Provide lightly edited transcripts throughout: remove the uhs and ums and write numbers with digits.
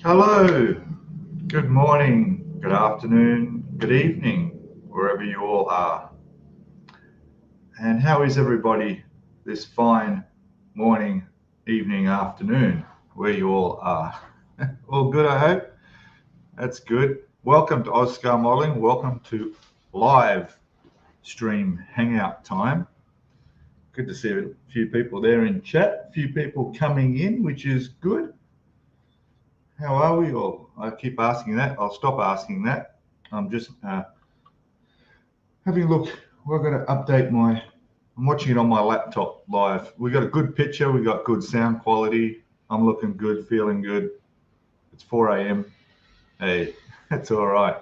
Hello, good morning, good afternoon, good evening, wherever you all are. And how is everybody this fine morning, evening, afternoon, where you all are? All good, I hope. That's good. Welcome to Scalemodeling. Welcome to live stream hangout time. Good to see a few people there in chat, a few people coming in, which is good. How are we all? I keep asking that. I'll stop asking that. I'm just having a look. We're going to update I'm watching it on my laptop live. We got a good picture. We got good sound quality. I'm looking good, feeling good. It's 4 a.m. Hey, it's all right.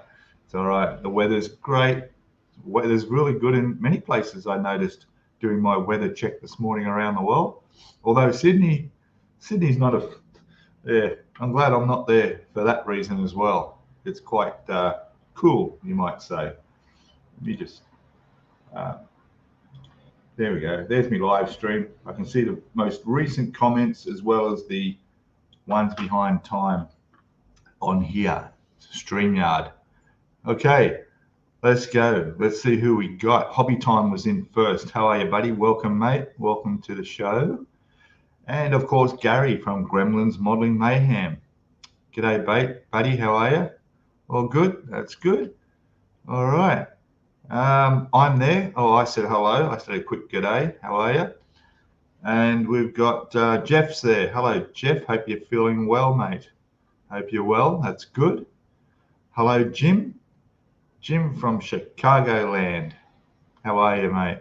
It's all right. The weather's great. The weather's really good in many places. I noticed doing my weather check this morning around the world. Although Sydney's not a, yeah, I'm glad I'm not there for that reason as well. It's quite cool, you might say. Let me just, there we go. There's my live stream. I can see the most recent comments as well as the ones behind time on here. StreamYard. Okay, let's go. Let's see who we got. Hobby Time was in first. How are you, buddy? Welcome, mate. Welcome to the show. And of course, Gary from Gremlins Modeling Mayhem. G'day, buddy. How are you? All good? That's good. All right. I'm there. Oh, I said hello. I said a quick g'day. How are you? And we've got Jeff's there. Hello, Jeff. Hope you're feeling well, mate. Hope you're well. That's good. Hello, Jim. Jim from Chicagoland. How are you, mate?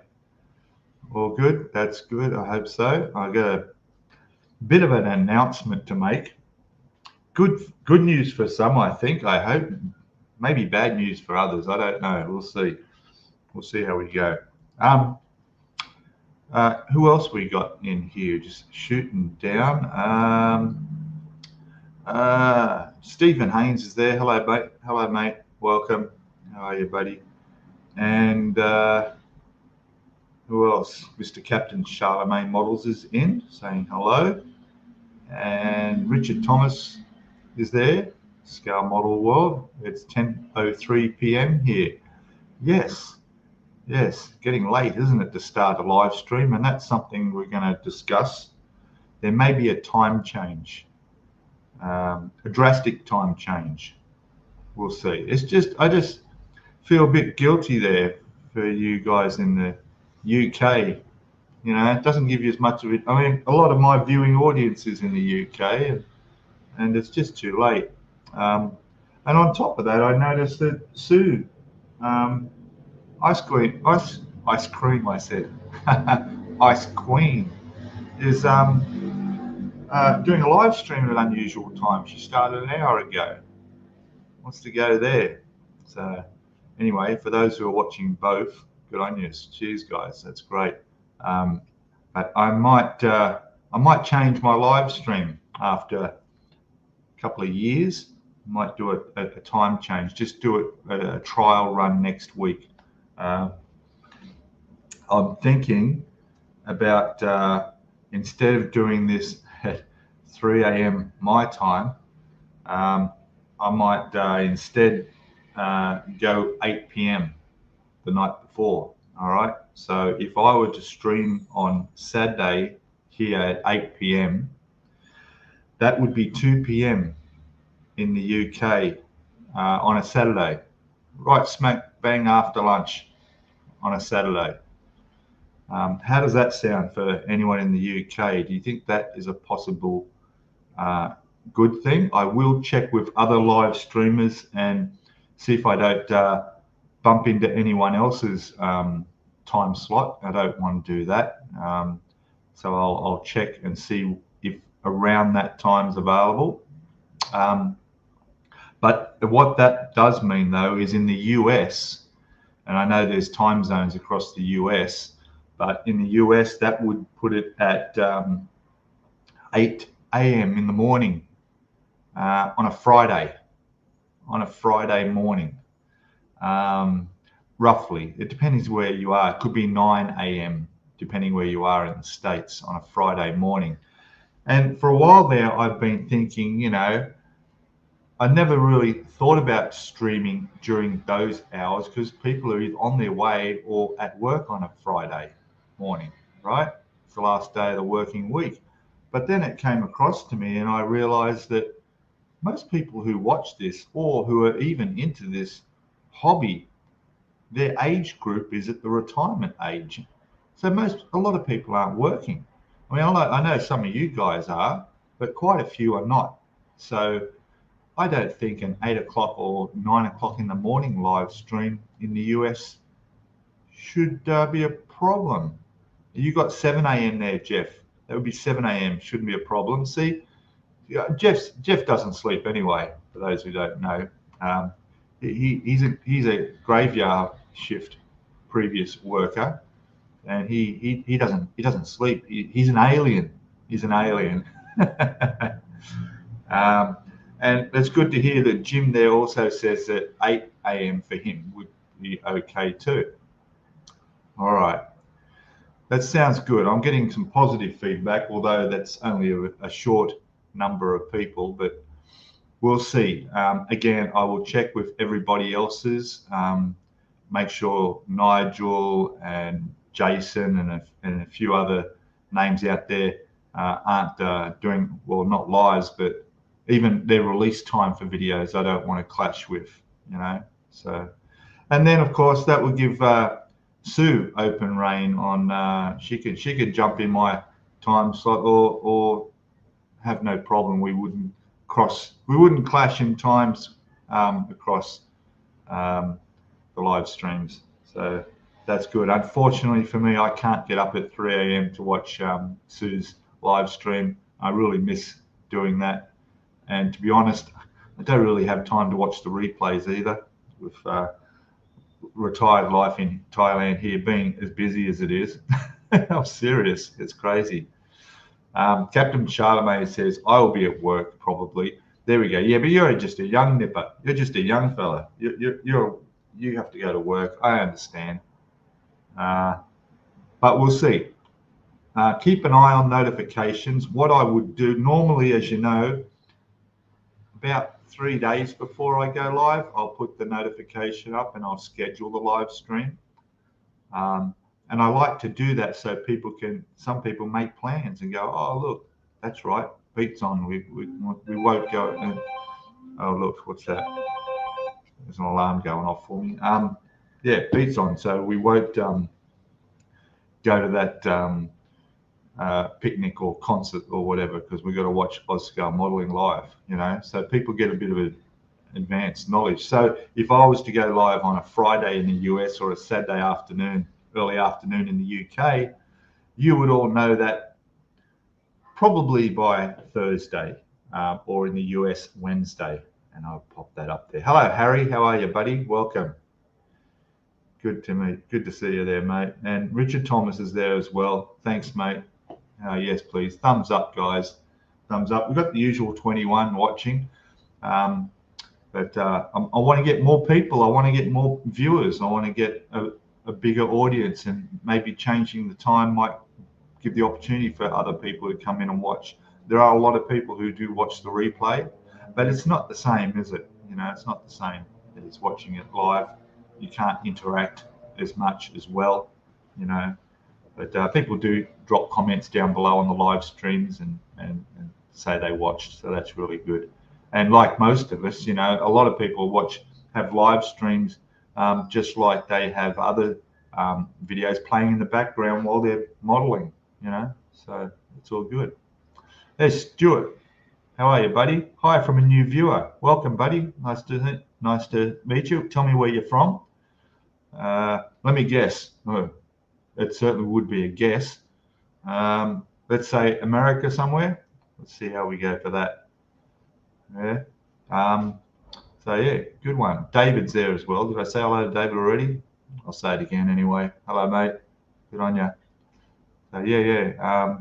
All good? That's good. I hope so. I got a bit of an announcement to make. Good news for some, I think. I hope. Maybe bad news for others. I don't know. We'll see. We'll see how we go. Who else we got in here? Just shooting down. Stephen Haynes is there. Hello, mate. Hello, mate. Welcome. How are you, buddy? And who else? Mr. Captain Charlemagne Models is in, saying hello. And Richard Thomas is there. Scale Model World. It's 10:03 p.m. here. Yes, getting late, isn't it, to start a live stream? And that's something we're going to discuss. There may be a time change, a drastic time change. We'll see. I just feel a bit guilty there for you guys in the UK. You know, it doesn't give you as much of it. I mean, a lot of my viewing audience is in the UK, and it's just too late. And on top of that, I noticed that Sue, Ice Queen, I said, Ice Queen, is doing a live stream at an unusual time. She started an hour ago. Wants to go there. So anyway, for those who are watching both, good on you. Cheers, guys. That's great. But I might change my live stream after a couple of years. Might do a time change. Just do it a trial run next week. I'm thinking about instead of doing this at 3 a.m. my time, I might instead go 8 p.m. the night before. All right. So if I were to stream on Saturday here at 8 p.m., that would be 2 p.m. in the UK on a Saturday, right smack bang after lunch on a Saturday. How does that sound for anyone in the UK? Do you think that is a possible good thing? I will check with other live streamers and see if I don't bump into anyone else's time slot. I don't want to do that. So I'll check and see if around that time's available. But what that does mean, though, is in the US, and I know there's time zones across the US, but in the US, that would put it at 8 a.m. in the morning on a Friday morning, roughly. It depends where you are. It could be 9 a.m. depending where you are in the States on a Friday morning. And for a while there, I've been thinking, you know, I never really thought about streaming during those hours because people are either on their way or at work on a Friday morning, right? It's the last day of the working week. But then it came across to me and I realized that most people who watch this or who are even into this hobby, their age group is at the retirement age. So a lot of people aren't working. I mean, I know some of you guys are, but quite a few are not. So I don't think an 8 o'clock or 9 o'clock in the morning live stream in the US should be a problem. You got 7 a.m. there, Jeff. That would be 7 a.m. Shouldn't be a problem. See, Jeff doesn't sleep anyway. For those who don't know, he's a graveyard shift previous worker, and he doesn't sleep. He's an alien. He's an alien. And it's good to hear that Jim there also says that 8 a.m. for him would be okay too. All right. That sounds good. I'm getting some positive feedback, although that's only a short number of people, but we'll see. Again, I will check with everybody else's, make sure Nigel and Jason and a few other names out there aren't doing, well, not lives, but even their release time for videos I don't want to clash with, you know. So, and then of course that would give Sue open reign on. She could jump in my time slot or have no problem. We wouldn't clash in times across the live streams. So that's good. Unfortunately for me, I can't get up at 3 a.m. to watch Sue's live stream. I really miss doing that. And to be honest, I don't really have time to watch the replays either, with retired life in Thailand here being as busy as it is. I'm serious. It's crazy. Captain Charlemagne says, I will be at work probably. There we go. Yeah, but you're just a young nipper. You're just a young fella. You have to go to work. I understand. But we'll see. Keep an eye on notifications. What I would do normally, as you know, about 3 days before I go live, I'll put the notification up and I'll schedule the live stream. And I like to do that so some people make plans and go, oh, look, that's right, beat's on. We won't go. Oh, look, what's that? There's an alarm going off for me. Yeah, beat's on. So we won't go to that picnic or concert or whatever because we've got to watch Scalemodeling live, you know, so people get a bit of advanced knowledge. So if I was to go live on a Friday in the US or a Saturday afternoon, early afternoon in the UK, you would all know that probably by Thursday or in the US Wednesday, and I'll pop that up there. Hello, Harry. How are you, buddy? Welcome. Good to see you there, mate. And Richard Thomas is there as well. Thanks, mate. Yes, please. Thumbs up, guys. Thumbs up. We've got the usual 21 watching. But I want to get more people. I want to get more viewers. I want to get a bigger audience, and maybe changing the time might give the opportunity for other people to come in and watch. There are a lot of people who do watch the replay, but it's not the same, is it? You know, it's not the same as watching it live. You can't interact as much as well, you know. But people do drop comments down below on the live streams and say they watched, so that's really good. And like most of us, you know, a lot of people have live streams just like they have other videos playing in the background while they're modeling, you know, so it's all good. There's Stuart. How are you, buddy? Hi from a new viewer. Welcome, buddy. Nice to meet you. Tell me where you're from. Let me guess. Oh, it certainly would be a guess. Let's say America somewhere. Let's see how we go for that. Yeah. So yeah, good one. David's there as well. Did I say hello to David already? I'll say it again anyway. Hello, mate. Good on you. So yeah.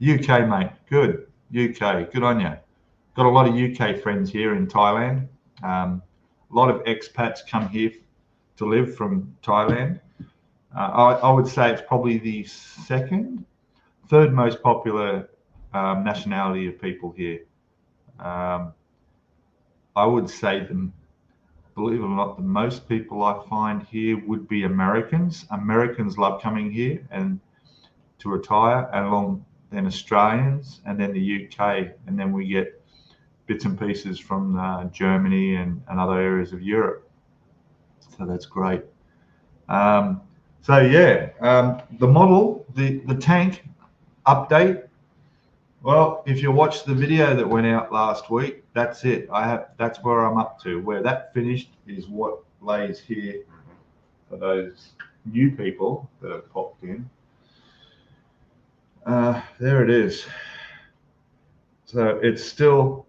UK, mate. Good. UK. Good on you. Got a lot of UK friends here in Thailand. A lot of expats come here to live from Thailand. I would say it's probably the third most popular nationality of people here. I would say believe it or not, the most people I find here would be Americans. Americans love coming here and to retire, and then Australians, and then the UK, and then we get bits and pieces from Germany and other areas of Europe. So that's great. So yeah, the model, the tank update. Well, if you watched the video that went out last week, that's it. That's where I'm up to. Where that finished is what lays here for those new people that have popped in. There it is. So it's still,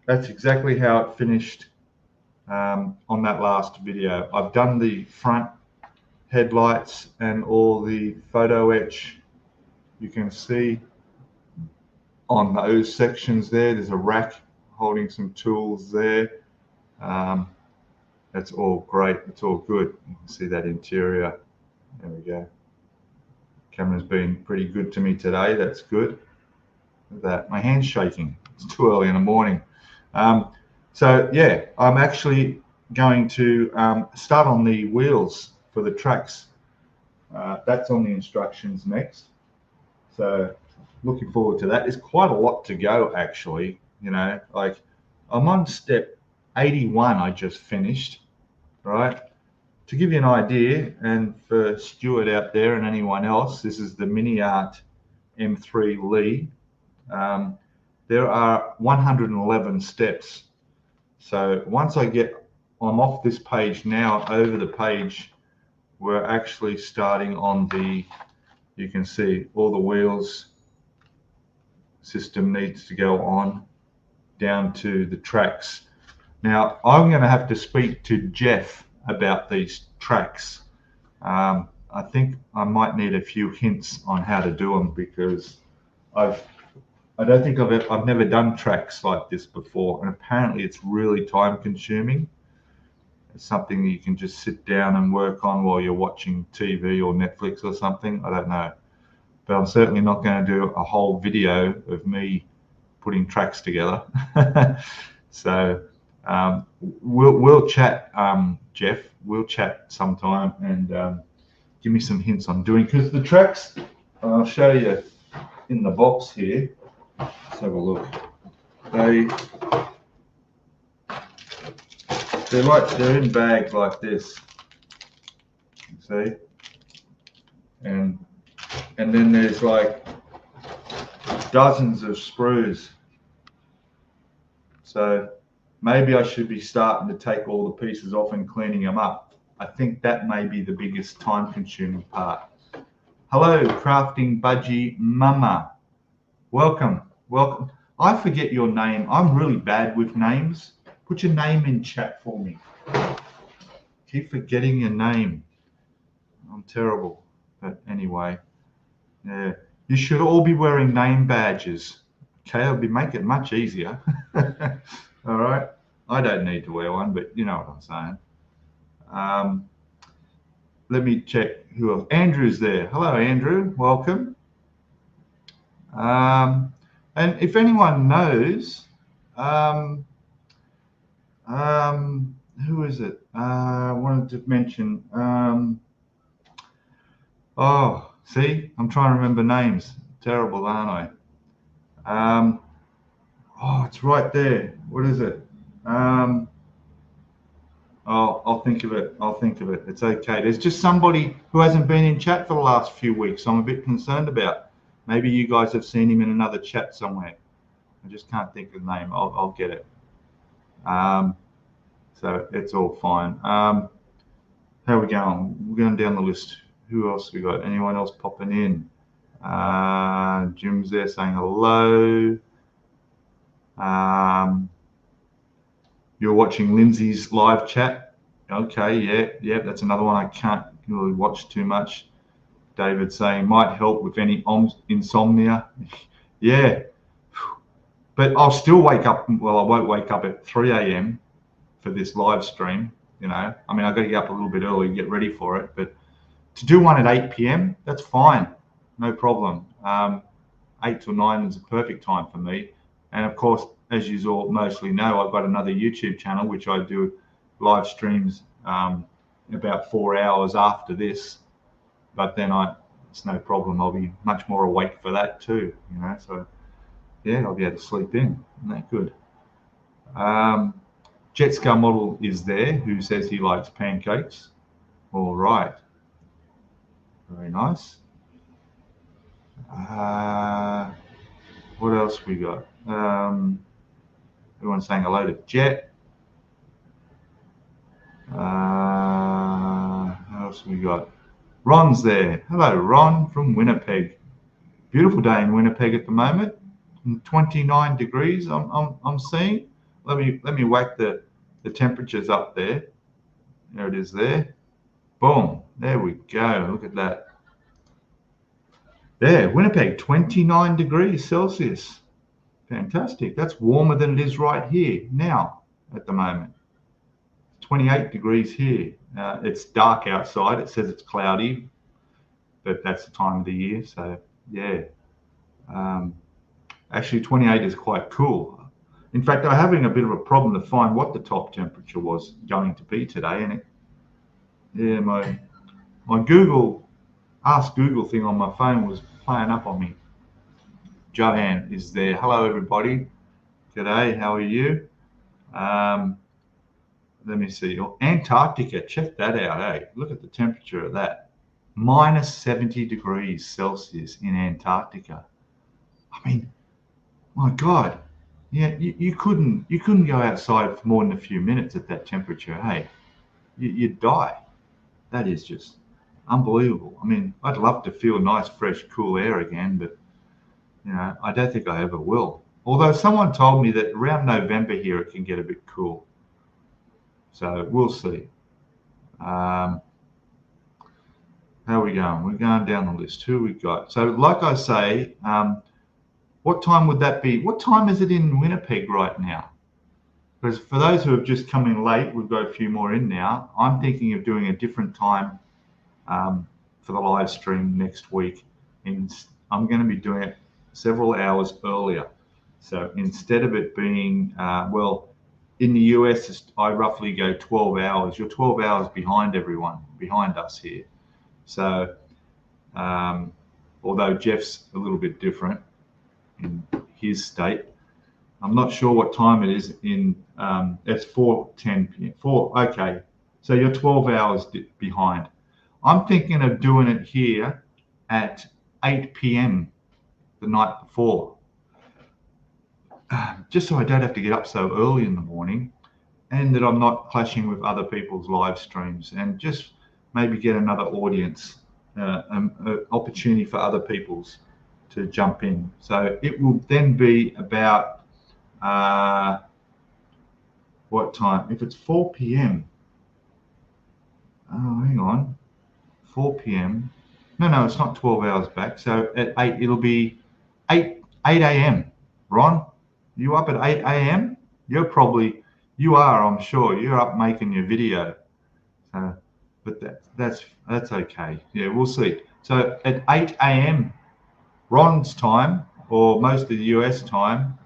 that's exactly how it finished on that last video. I've done the front headlights and all the photo etch. You can see on those sections there's a rack holding some tools there. That's all great. It's all good. You can see that interior. There we go. Camera's been pretty good to me today. That's good. Look at that. My hand's shaking. It's too early in the morning. So yeah, I'm actually going to start on the wheels for the tracks. That's on the instructions next. So looking forward to that. There's quite a lot to go actually. You know, like I'm on step 81. I just finished, right? To give you an idea, and for Stuart out there and anyone else, this is the MiniArt M3 Lee. There are 111 steps. So once I'm off this page now, over the page, we're actually starting on you can see all the wheels system needs to go on down to the tracks. Now I'm going to have to speak to Jeff about these tracks. I think I might need a few hints on how to do them, because I don't think I've never done tracks like this before, and apparently it's really time consuming. It's something that you can just sit down and work on while you're watching TV or Netflix or something. I don't know, but I'm certainly not going to do a whole video of me putting tracks together. So we'll chat, Jeff. We'll chat sometime and give me some hints on doing, because the tracks, I'll show you in the box here. Let's have a look. They're in bags like this. You see, and then there's like dozens of sprues. So maybe I should be starting to take all the pieces off and cleaning them up. I think that may be the biggest time-consuming part. Hello, Crafting Budgie Mama. Welcome, welcome. I forget your name. I'm really bad with names. Put your name in chat for me. Keep forgetting your name. I'm terrible. But anyway, yeah. You should all be wearing name badges. Okay, it'll make it much easier. All right. I don't need to wear one, but you know what I'm saying. Let me check who else. Andrew's there. Hello, Andrew. Welcome. And if anyone knows, who is it? I wanted to mention. Oh, see, I'm trying to remember names. Terrible, aren't I? Oh, it's right there. What is it? Oh, I'll think of it. I'll think of it. It's okay. There's just somebody who hasn't been in chat for the last few weeks. I'm a bit concerned about. Maybe you guys have seen him in another chat somewhere. I just can't think of the name. I'll get it. So it's all fine. How are we going? We're going down the list. Who else we got? Anyone else popping in? Jim's there saying hello. You're watching Lindsay's live chat. Okay, yeah, that's another one I can't really watch too much. David saying might help with any insomnia. Yeah, but I'll still wake up. Well, I won't wake up at 3 a.m. for this live stream. You know, I mean, I got to get up a little bit early and get ready for it. But to do one at 8 p.m., that's fine, no problem. 8 to 9 is a perfect time for me. And of course, as you all mostly know, I've got another YouTube channel which I do live streams about 4 hours after this, but then it's no problem. I'll be much more awake for that too, you know. So yeah, I'll be able to sleep in. Isn't that good? Jet Scale Model is there, who says he likes pancakes. All right, very nice. What else we got? Everyone's saying hello to Jet. What else we got? Ron's there. Hello, Ron from Winnipeg. Beautiful day in Winnipeg at the moment. 29 degrees. I'm seeing. Let me whack the temperatures up there. There it is there. Boom. There we go. Look at that. There, Winnipeg, 29 degrees Celsius. Fantastic. That's warmer than it is right here now at the moment. 28 degrees here. It's dark outside. It says it's cloudy, but that's the time of the year. So yeah, actually 28 is quite cool. In fact, I'm having a bit of a problem to find what the top temperature was going to be today, and my Google Ask Google thing on my phone was playing up on me. Johan is there. Hello, everybody. G'day. How are you? Let me see. Antarctica. Check that out. Hey, look at the temperature of that. Minus 70 degrees Celsius in Antarctica. I mean, my God. Yeah, you couldn't go outside for more than a few minutes at that temperature. Hey, you'd die. That is just unbelievable. I mean, I'd love to feel nice, fresh, cool air again, but you know, I don't think I ever will. Although someone told me that around November here it can get a bit cool. So we'll see. How are we going? We're going down the list. Who we got? So like I say, what time would that be? What time is it in Winnipeg right now? Because for those who have just come in late, we've got a few more in now. I'm thinking of doing a different time for the live stream next week. I'm going to be doing it several hours earlier. So instead of it being, well, in the US, I roughly go 12 hours. You're 12 hours behind everyone, behind us here. So although Jeff's a little bit different in his state, I'm not sure what time it is in, it's 4:10 p.m. Okay, so you're 12 hours behind. I'm thinking of doing it here at 8 p.m. the night before, just so I don't have to get up so early in the morning, and that I'm not clashing with other people's live streams, and just maybe get another audience, an opportunity for other people's to jump in. So it will then be about what time? If it's 4 p.m. Oh, hang on. 4 p.m. No, it's not 12 hours back. So at 8, it'll be 8 a.m. Ron, you up at 8 a.m.? You are, I'm sure. You're up making your video. But that's okay. Yeah, we'll see. So at 8 a.m. Ron's time, or most of the US time,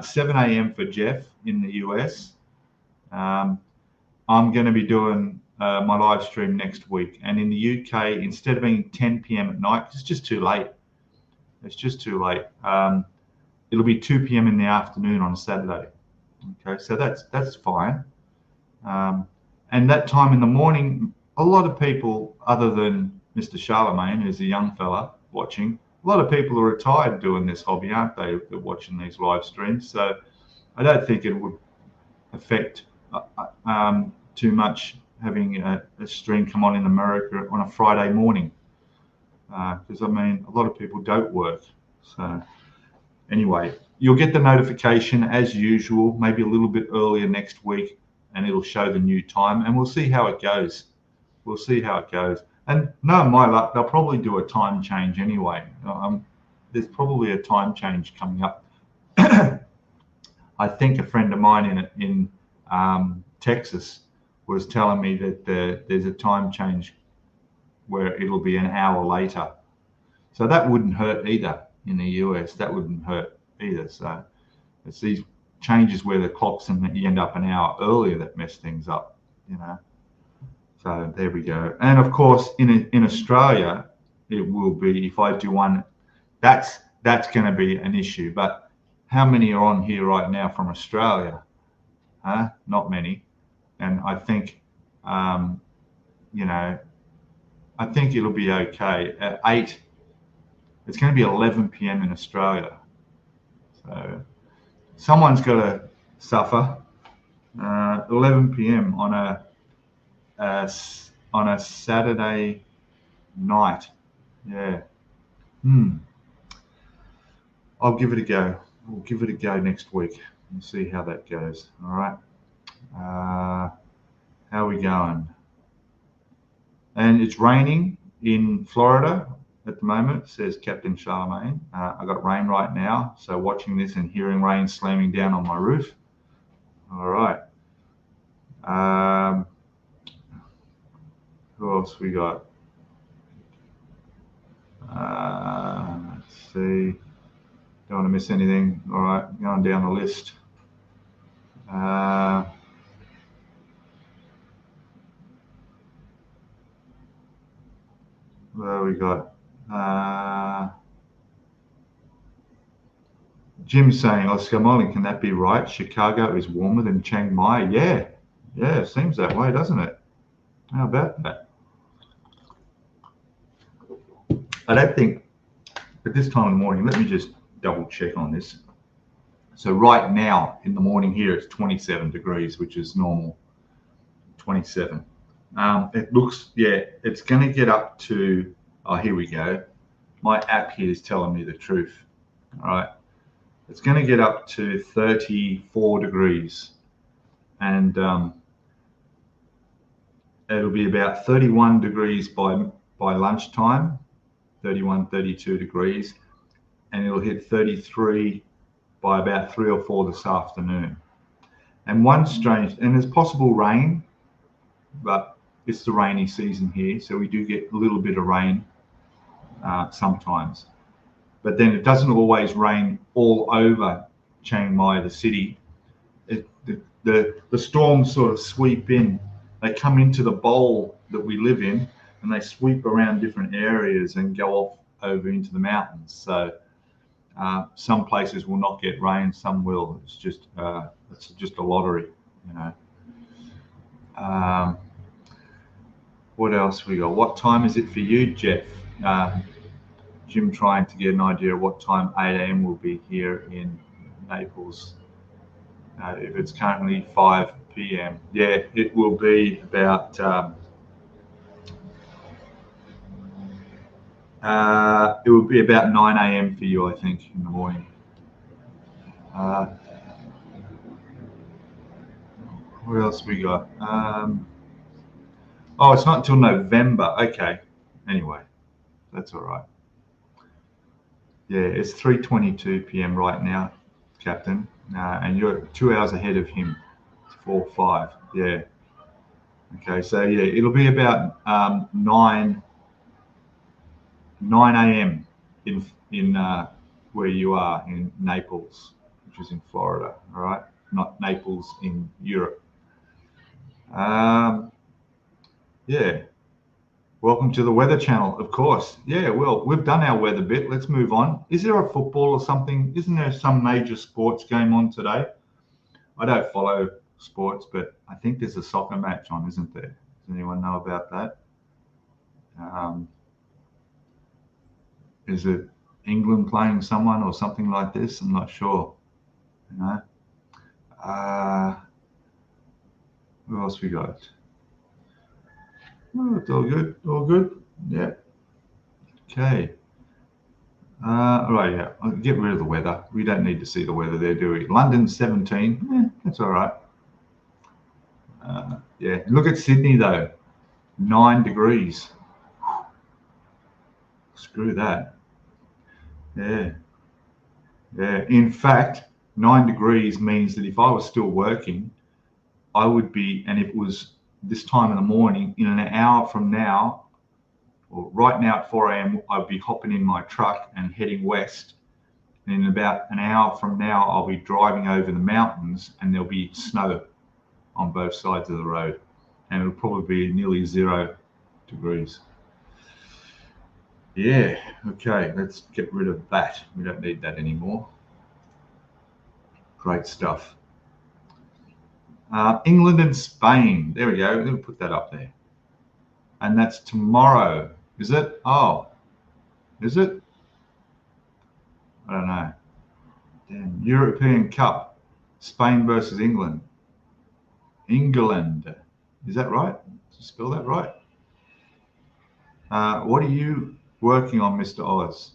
7 a.m. for Jeff in the US. I'm going to be doing my live stream next week. And in the UK, instead of being 10 p.m. at night, it's just too late. It's just too late. It'll be 2 p.m. in the afternoon on Saturday. Okay, so that's fine. And that time in the morning, a lot of people, other than Mr. Charlemagne, who's a young fella watching, a lot of people are retired doing this hobby, aren't they? They're watching these live streams. So I don't think it would affect too much having a stream come on in America on a Friday morning. Because I mean, a lot of people don't work. So anyway, you'll get the notification as usual, maybe a little bit earlier next week, and it'll show the new time, and we'll see how it goes. We'll see how it goes. And no, my luck, they'll probably do a time change anyway. There's probably a time change coming up. I think a friend of mine in Texas was telling me that there's a time change where it'll be an hour later. So that wouldn't hurt either in the US. That wouldn't hurt either. So it's these changes where the clocks and you end up an hour earlier that mess things up, you know. So there we go. And of course, in Australia, it will be, if I do one, that's going to be an issue. But how many are on here right now from Australia? Huh? Not many. And I think, you know, I think it'll be okay. At 8, it's going to be 11 p.m. in Australia. So someone's got to suffer. 11 p.m. on a Saturday night. Yeah. I'll give it a go. We'll give it a go next week and see how that goes. All right. How are we going? And it's raining in Florida at the moment, says Captain Charlemagne. I got rain right now, so watching this and hearing rain slamming down on my roof. All right. Who else we got? Let's see. Don't want to miss anything. All right, going down the list. Where we got? Jim's saying, Oscar Molly, can that be right? Chicago is warmer than Chiang Mai. Yeah, it seems that way, doesn't it? How about that? I don't think at this time in the morning, let me just double check on this. So right now in the morning here, it's 27 degrees, which is normal, 27. It looks, yeah, it's going to get up to, oh, here we go. My app here is telling me the truth. All right. It's going to get up to 34 degrees. And it'll be about 31 degrees by lunchtime, 31, 32 degrees. And it'll hit 33 by about 3 or 4 this afternoon. And one strange, and there's possible rain, but it's the rainy season here, so we do get a little bit of rain sometimes. But then it doesn't always rain all over Chiang Mai, the city. The storms sort of sweep in. They come into the bowl that we live in, and they sweep around different areas and go off over into the mountains. So some places will not get rain, some will. It's just a lottery, you know. What else we got? What time is it for you, Jeff? Jim trying to get an idea of what time 8 a.m. will be here in Naples. If it's currently 5 p.m. Yeah, it will be about it will be about 9 a.m. for you, I think, in the morning. What else we got? Oh, it's not until November. Okay. Anyway, that's all right. Yeah, it's 3:22 p.m. right now, Captain, and you're 2 hours ahead of him. It's 4:05. Yeah. Okay, so yeah, it'll be about 9 a.m. in where you are in Naples, which is in Florida. All right, not Naples in Europe. Yeah. Welcome to the Weather Channel, of course. Yeah, well, we've done our weather bit. Let's move on. Is there a football or something? Isn't there some major sports game on today? I don't follow sports, but I think there's a soccer match on, isn't there? Does anyone know about that? Is it England playing someone or something like this? I'm not sure. You know. What else we got? Oh, it's all good. All good. Yeah. Okay. All right. Yeah. I'll get rid of the weather. We don't need to see the weather there, do we? London 17. That's all right. Yeah. Look at Sydney though. 9 degrees. Screw that. Yeah. Yeah. In fact, 9 degrees means that if I was still working, I would be, and if it was this time in the morning, in an hour from now, or right now at 4 a.m., I'd be hopping in my truck and heading west in about an hour from now, I'll be driving over the mountains and there'll be snow on both sides of the road. And it'll probably be nearly 0 degrees. Yeah, okay, let's get rid of that. We don't need that anymore. Great stuff. England and Spain. There we go. Let me put that up there. And that's tomorrow. Is it? Oh, is it? I don't know. Damn. European Cup. Spain versus England. England. Is that right? Did you spell that right? What are you working on, Mr. Oz?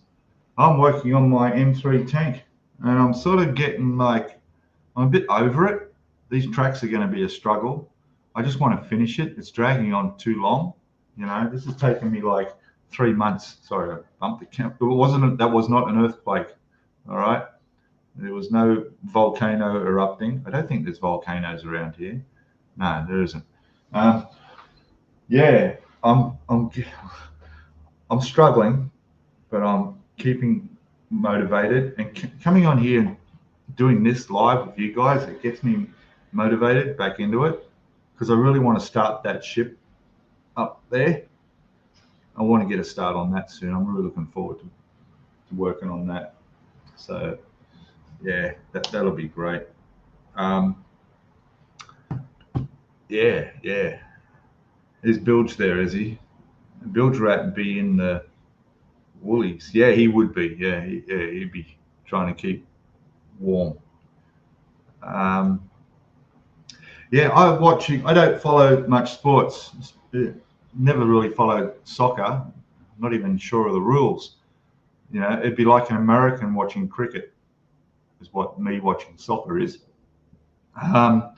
I'm working on my M3 tank. And I'm sort of getting like, I'm a bit over it. These tracks are going to be a struggle. I just want to finish it. It's dragging on too long. You know, this has taken me like 3 months. Sorry, I bumped the camera. That was not an earthquake. All right. There was no volcano erupting. I don't think there's volcanoes around here. No, there isn't. Yeah, I'm struggling, but I'm keeping motivated and coming on here and doing this live with you guys. It gets me motivated back into it because I really want to start that ship up there. I want to get a start on that soon. I'm really looking forward to working on that. So yeah, that'll be great. Yeah. Is Bilge there, is he? Bilge Rat be in the Woolies. Yeah, he would be. Yeah, he'd be trying to keep warm. Yeah, I don't follow much sports. Never really followed soccer. Not even sure of the rules. You know, it'd be like an American watching cricket, is what me watching soccer is. But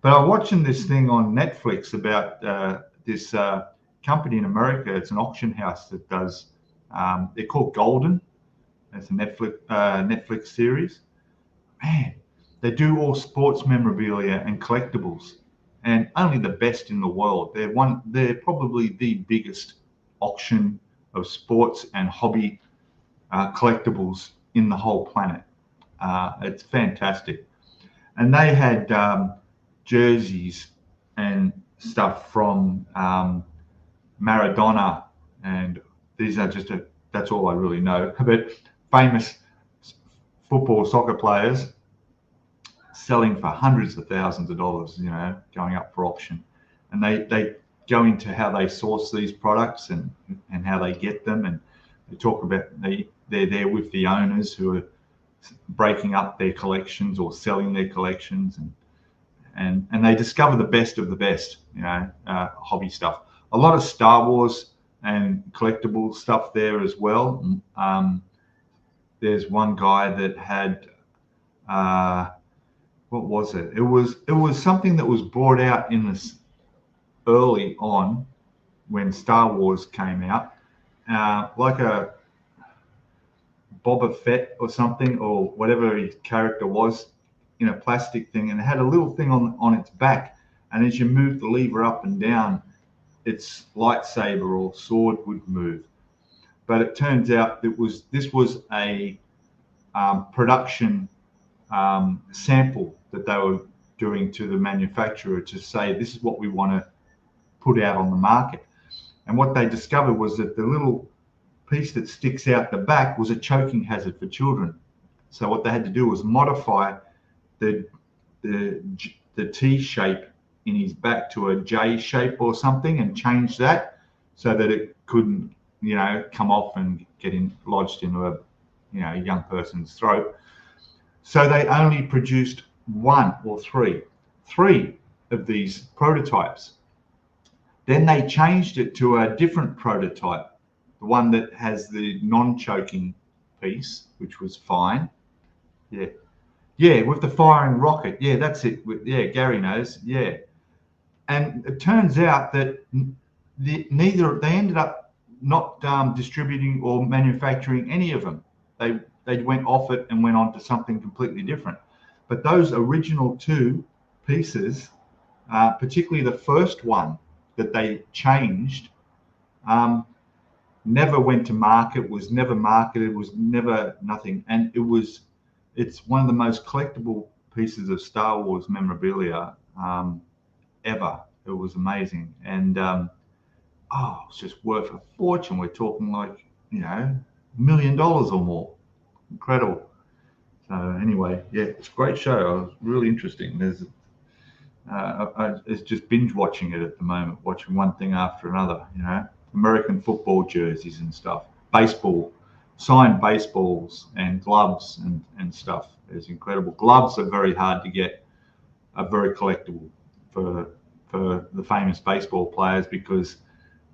I'm watching this thing on Netflix about this company in America. It's an auction house that does. They're called Golden. It's a Netflix series. Man, they do all sports memorabilia and collectibles, and only the best in the world. They're probably the biggest auction of sports and hobby collectibles in the whole planet. It's fantastic, and they had jerseys and stuff from Maradona, and these are that's all I really know, but famous football, soccer players selling for hundreds of thousands of dollars, you know, going up for auction. And they go into how they source these products and how they get them. And they talk about they're there with the owners who are breaking up their collections or selling their collections. And they discover the best of the best, you know, hobby stuff. A lot of Star Wars and collectible stuff there as well. There's one guy that had, what was it? It was something that was brought out in this early on when Star Wars came out, like a Boba Fett or something, or whatever his character was, in a plastic thing, and it had a little thing on its back, and as you move the lever up and down, its lightsaber or sword would move. But it turns out this was a production sample that they were doing to the manufacturer to say, this is what we want to put out on the market. And what they discovered was that the little piece that sticks out the back was a choking hazard for children. So what they had to do was modify the T shape in his back to a J shape or something, and change that so that it couldn't, you know, come off and get lodged into a, you know, young person's throat. So they only produced three of these prototypes. Then they changed it to a different prototype, the one that has the non-choking piece, which was fine. Yeah, with the firing rocket. Yeah, that's it. Yeah, Gary knows. Yeah. And it turns out that they ended up not distributing or manufacturing any of them. They went off it and went on to something completely different. But those original two pieces, particularly the first one that they changed, never went to market, was never marketed, was never nothing. And it's one of the most collectible pieces of Star Wars memorabilia ever. It was amazing. And it's just worth a fortune. We're talking like, $1 million or more. Incredible. So anyway, yeah, it's a great show. It was really interesting. It's just binge watching it at the moment, watching one thing after another, American football jerseys and stuff, baseball, signed baseballs and gloves and stuff. It's incredible. Gloves are very hard to get, are very collectible for the famous baseball players because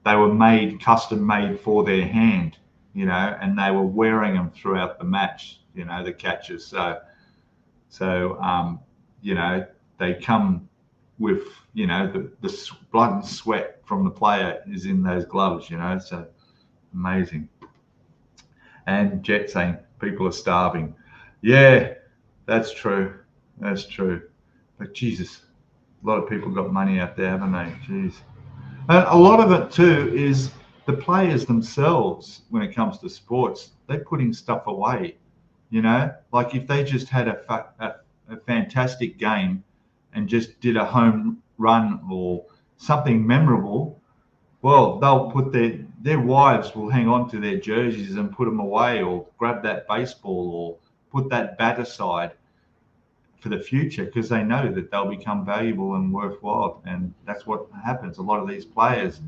they were custom made for their hand, and they were wearing them throughout the match, the catches. So they come with, the blood and sweat from the player is in those gloves, so amazing. And Jet saying people are starving. Yeah, that's true. That's true. But Jesus, a lot of people got money out there, haven't they? Jeez. And a lot of it too is the players themselves, when it comes to sports, they're putting stuff away, like if they just had a fantastic game and just did a home run or something memorable, well, they'll put their wives will hang on to their jerseys and put them away, or grab that baseball or put that bat aside for the future because they know that they'll become valuable and worthwhile. And that's what happens. A lot of these players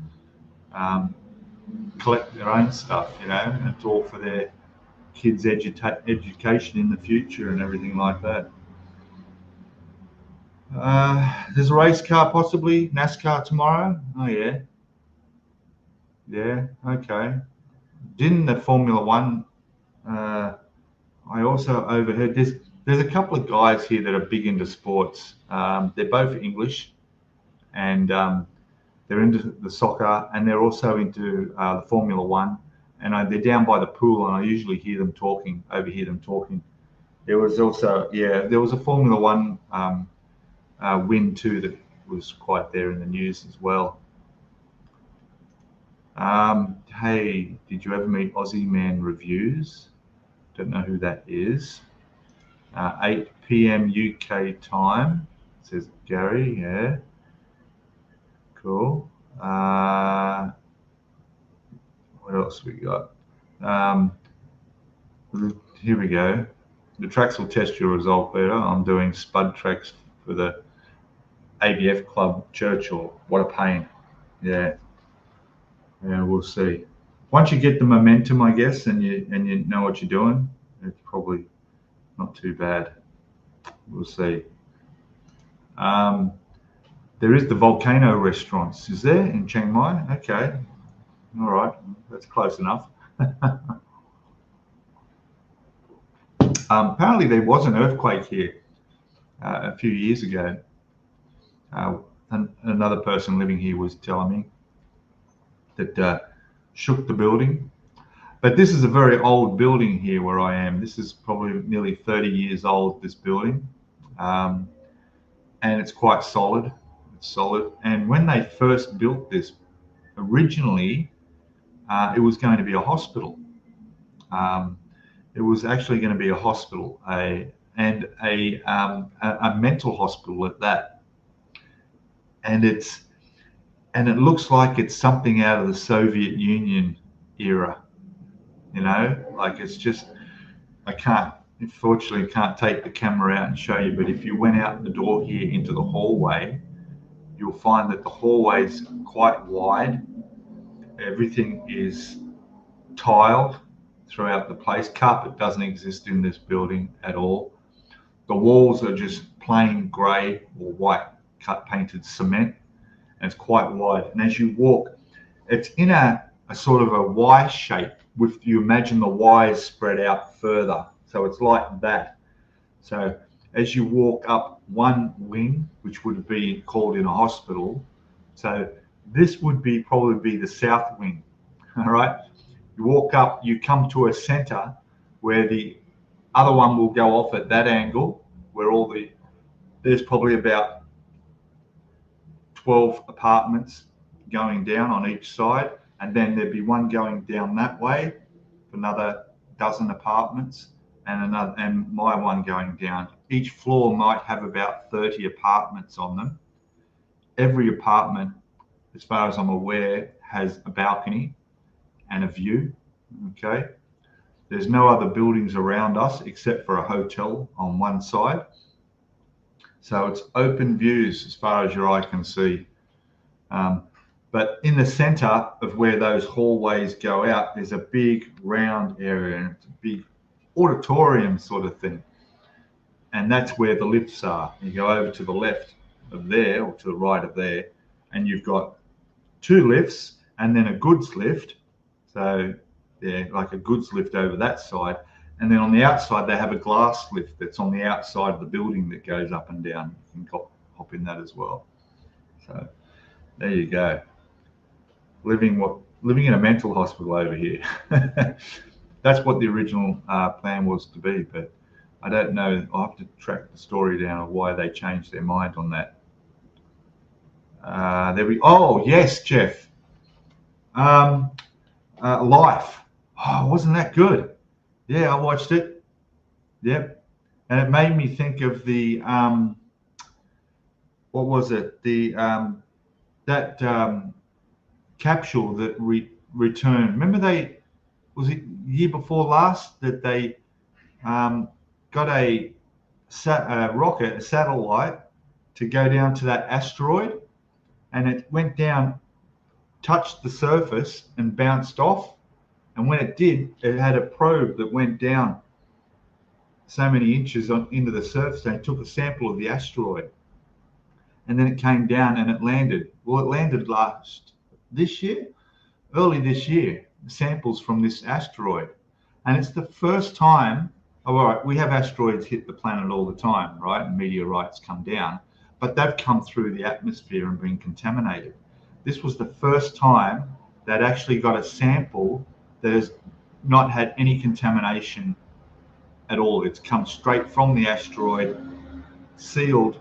collect their own stuff, and it's all for their kids' education in the future and everything like that. There's a race car, possibly NASCAR tomorrow. Oh yeah, okay. Didn't the Formula One? I also overheard there's a couple of guys here that are big into sports. They're both English, and they're into the soccer, and they're also into the Formula One. And they're down by the pool, and I usually overhear them talking. There was also, there was a Formula One win too that was quite there in the news as well. Hey, did you ever meet Aussie Man Reviews? Don't know who that is. 8 p.m. UK time, says Gary. Yeah, cool. What else we got? Here we go. The tracks will test your result better. I'm doing spud tracks for the ABF Club Churchill. What a pain. Yeah, we'll see. Once you get the momentum, I guess, and you know what you're doing, it's probably not too bad. We'll see. There is the Volcano Restaurants, is there, in Chiang Mai? Okay. All right. That's close enough. Apparently, there was an earthquake here a few years ago. And another person living here was telling me that shook the building. But this is a very old building here where I am. This is probably nearly 30 years old, this building. And it's quite solid. It's solid. And when they first built this, originally, it was going to be a hospital. It was actually going to be a hospital, a mental hospital at that. And it looks like it's something out of the Soviet Union era. Like it's just, unfortunately can't take the camera out and show you, but if you went out the door here into the hallway, you'll find that the hallway is quite wide. Everything is tiled throughout the place. Carpet doesn't exist in this building at all. The walls are just plain grey or white cut painted cement, and it's quite wide. And as you walk, it's in a sort of a Y shape, with, you imagine the Y's spread out further. So it's like that. So as you walk up one wing, which would be called in a hospital, so this would probably be the south wing. All right. You walk up, you come to a center where the other one will go off at that angle, where there's probably about 12 apartments going down on each side. and then there'd be one going down that way, another dozen apartments, and my one going down. Each floor might have about 30 apartments on them. Every apartment, as far as I'm aware, has a balcony and a view. Okay. There's no other buildings around us except for a hotel on one side. So it's open views as far as your eye can see. But in the center of where those hallways go out, there's a big round area, and it's a big auditorium sort of thing. And that's where the lifts are. You go over to the left of there, or to the right of there, and you've got 2 lifts and then a goods lift. So yeah, like a goods lift over that side. And then on the outside, they have a glass lift that's on the outside of the building that goes up and down. You can hop in that as well. So there you go. Living in a mental hospital over here. That's what the original plan was to be, but I don't know. I'll have to track the story down of why they changed their mind on that. Oh yes, Jeff. Life. Oh, wasn't that good? Yeah, I watched it. Yep, and it made me think of the what was it? The that capsule that returned. Remember was it year before last that they got a rocket, a satellite, to go down to that asteroid, and it went down, touched the surface and bounced off. And when it did, it had a probe that went down so many inches into the surface, and it took a sample of the asteroid. And then it came down and it landed. Well, it landed early this year, samples from this asteroid. And it's the first time, all right, we have asteroids hit the planet all the time, right? And meteorites come down, but they've come through the atmosphere and been contaminated. This was the first time that actually got a sample that has not had any contamination at all. It's come straight from the asteroid, sealed,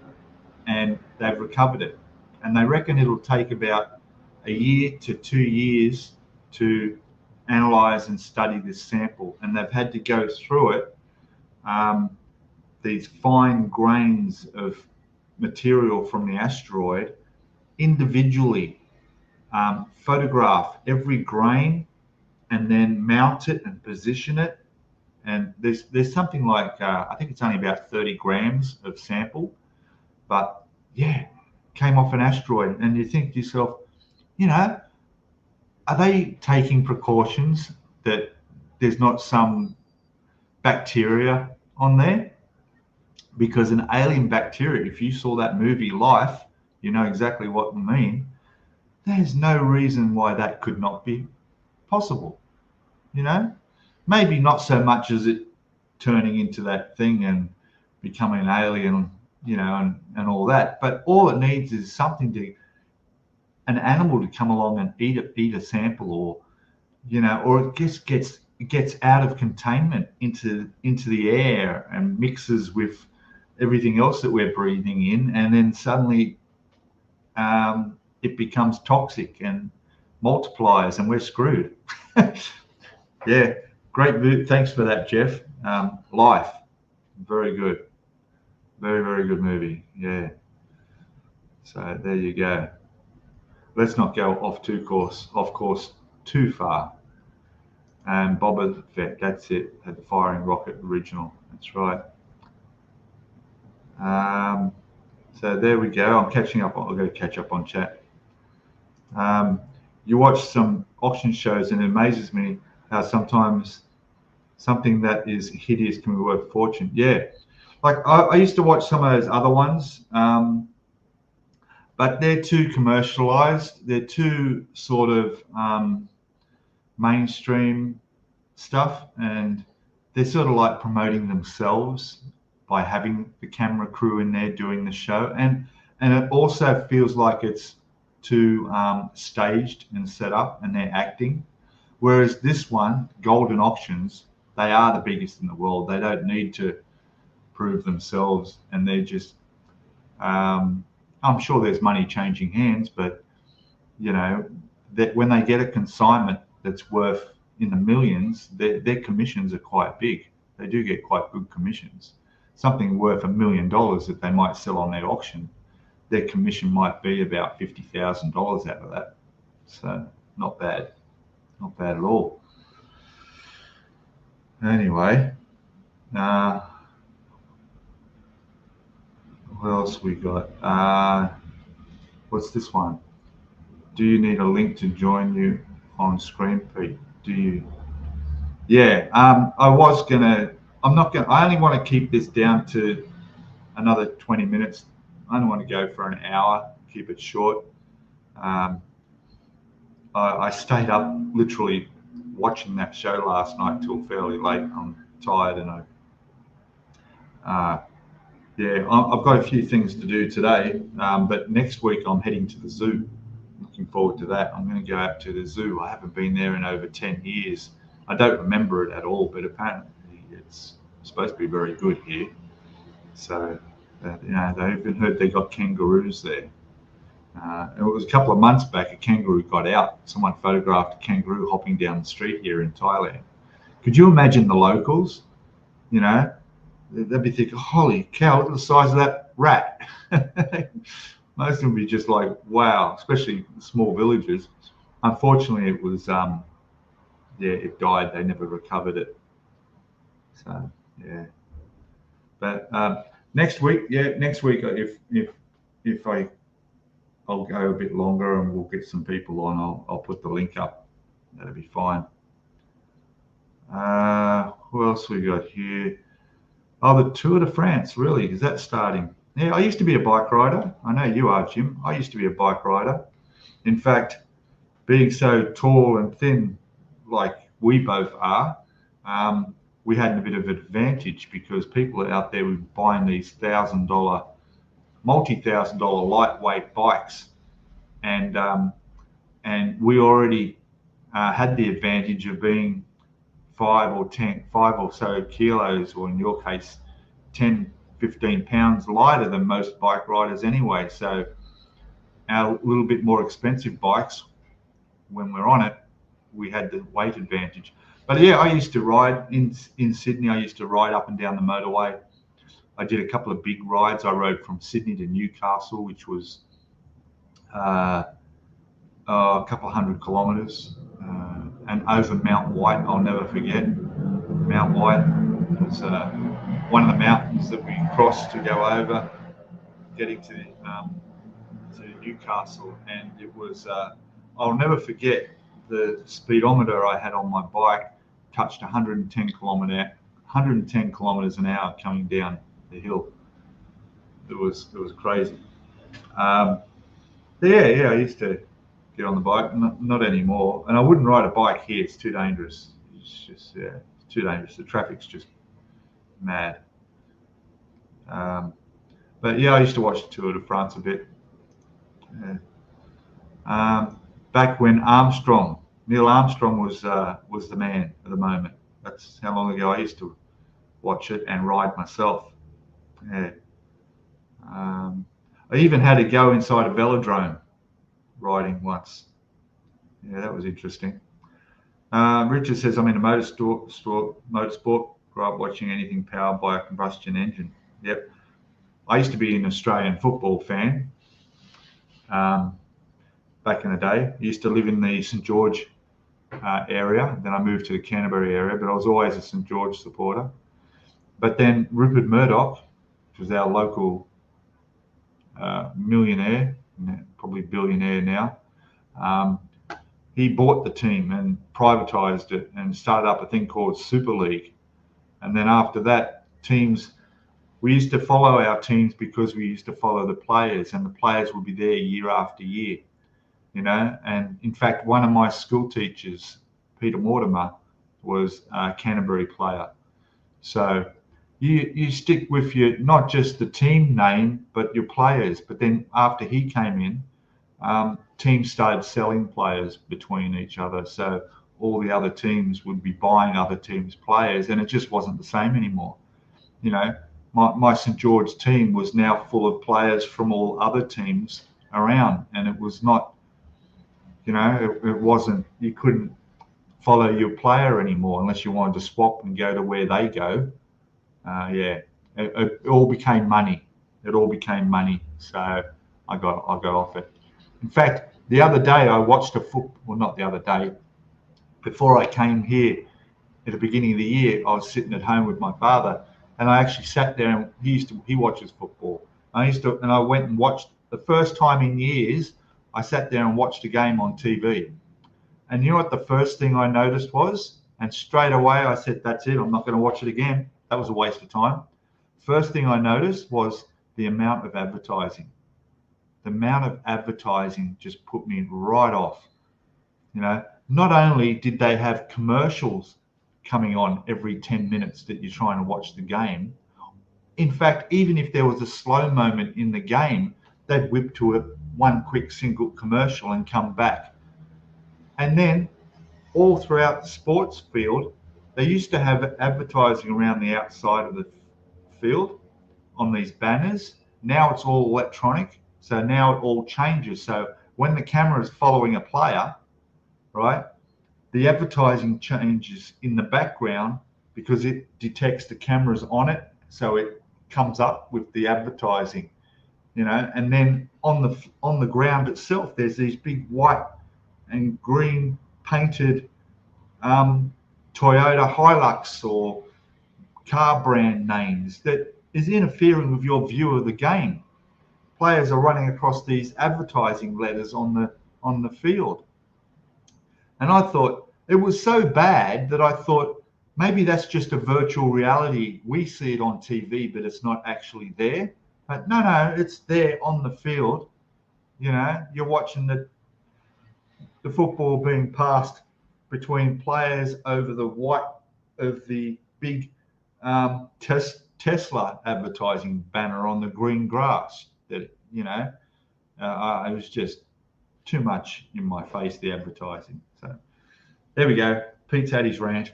and they've recovered it. And they reckon it'll take about a year to 2 years to analyze and study this sample. And they've had to go through it, these fine grains of material from the asteroid, individually photograph every grain, and then mount it and position it. And there's something like, I think it's only about 30 grams of sample, but yeah, came off an asteroid. And you think to yourself, are they taking precautions that there's not some bacteria on there? Because an alien bacteria, if you saw that movie Life, you know exactly what I mean. There's no reason why that could not be possible. Maybe not so much as it turning into that thing and becoming an alien, and all that. But all it needs is an animal to come along and eat a sample, or it just gets out of containment into the air and mixes with everything else that we're breathing in, and then suddenly it becomes toxic and multiplies, and we're screwed. Yeah, great. Thanks for that, Jeff. Life, very good, very, very good movie. Yeah. So there you go. Let's not go off course too far. And Boba Fett, that's it. The Firing Rocket original. That's right. So there we go. I'm catching up. I've got to catch up on chat. You watch some auction shows, and it amazes me how sometimes something that is hideous can be worth a fortune. Yeah, like I used to watch some of those other ones, but they're too commercialized. They're too sort of mainstream stuff, and they're sort of like promoting themselves by having the camera crew in there doing the show, and it also feels like it's too staged and set up, and they're acting. Whereas this one, Golden Auctions, they are the biggest in the world. They don't need to prove themselves, and they're just, I'm sure there's money changing hands, but that when they get a consignment that's worth in the millions, their commissions are quite big. They do get quite good commissions. Something worth $1 million that they might sell on their auction, their commission might be about $50,000 out of that. So not bad, not bad at all. Anyway, what else we got? What's this one? Do you need a link to join you on screen, Pete? Do you? Yeah, I was gonna. I'm not gonna. I only want to keep this down to another 20 minutes. I don't want to go for an hour. Keep it short. I stayed up literally watching that show last night till fairly late. I'm tired, and yeah, I've got a few things to do today. But next week I'm heading to the zoo. Looking forward to that. I'm going to go out to the zoo. I haven't been there in over 10 years. I don't remember it at all, but apparently it's supposed to be very good here. So, you know, they even heard they got kangaroos there. It was a couple of months back, a kangaroo got out. Someone photographed a kangaroo hopping down the street here in Thailand. Could you imagine the locals? You know, they'd be thinking, holy cow, look at the size of that rat. Most of them would be just like, wow, especially small villages. Unfortunately, it was, yeah, it died. They never recovered it. So, yeah. But next week, if I'll go a bit longer and we'll get some people on, I'll put the link up. That'll be fine. What else we got here? Oh, the Tour de France, really? Is that starting? Yeah, I used to be a bike rider. I know you are, Jim. I used to be a bike rider. In fact, being so tall and thin, like we both are, we had a bit of advantage because people out there were buying these multi-$1,000 lightweight bikes, and we already had the advantage of being 5 or so kilos, or in your case 10, 15 pounds lighter than most bike riders anyway. So our little bit more expensive bikes, when we're on it, we had the weight advantage. But yeah, I used to ride in Sydney. I used to ride up and down the motorway. I did a couple of big rides. I rode from Sydney to Newcastle, which was a couple of 100 kilometres, and over Mount White. I'll never forget. Mount White was one of the mountains that we crossed to go over, getting to Newcastle, and it was. I'll never forget the speedometer I had on my bike touched 110 kilometres an hour coming down the hill. It was crazy. Yeah, I used to get on the bike, not anymore. And I wouldn't ride a bike here. It's too dangerous. It's just, yeah, it's too dangerous. The traffic's just mad. But yeah, I used to watch the Tour de France a bit. Yeah. Back when Neil Armstrong was the man at the moment. That's how long ago I used to watch it and ride myself. Yeah. I even had to go inside a velodrome riding once. Yeah, that was interesting. Richard says, I'm in a motorsport, grew up watching anything powered by a combustion engine. Yep. I used to be an Australian football fan back in the day. I used to live in the St George area. Then I moved to the Canterbury area, but I was always a St George supporter. But then Rupert Murdoch, which was our local millionaire, probably billionaire now, he bought the team and privatized it and started up a thing called Super League. And then after that, we used to follow our teams because we used to follow the players, and the players would be there year after year, you know. And in fact, one of my school teachers, Peter Mortimer, was a Canterbury player. So you stick with not just the team name, but your players. But then after he came in, teams started selling players between each other. So all the other teams would be buying other teams' players, and it just wasn't the same anymore. You know, my St George team was now full of players from all other teams around, and it was not, it wasn't, you couldn't follow your player anymore unless you wanted to swap and go to where they go. It all became money. It all became money. So I got off it. In fact, the other day I watched not the other day, before I came here at the beginning of the year, I was sitting at home with my father, and I actually sat there, and he watches football. And I went and watched the first time in years. I sat there and watched a game on TV. And you know what the first thing I noticed was? And straight away I said, that's it, I'm not going to watch it again. That was a waste of time. First thing I noticed was the amount of advertising. The amount of advertising just put me right off. Not only did they have commercials coming on every 10 minutes that you're trying to watch the game, in fact, even if there was a slow moment in the game, they'd whip to one quick single commercial and come back. And then all throughout the sports field, they used to have advertising around the outside of the field on these banners. Now it's all electronic. So now it all changes. So when the camera is following a player, right, the advertising changes in the background because it detects the cameras on it. So it comes up with the advertising, and then on the ground itself, there's these big white and green painted Toyota Hilux or car brand names that is interfering with your view of the game. Players are running across these advertising letters on the field. And I thought it was so bad that I thought maybe that's just a virtual reality. We see it on TV, but it's not actually there. But no, it's there on the field. You're watching the football being passed between players over the white of the big Tesla advertising banner on the green grass. That it was just too much in my face, the advertising. So there we go. Pete's had his rant.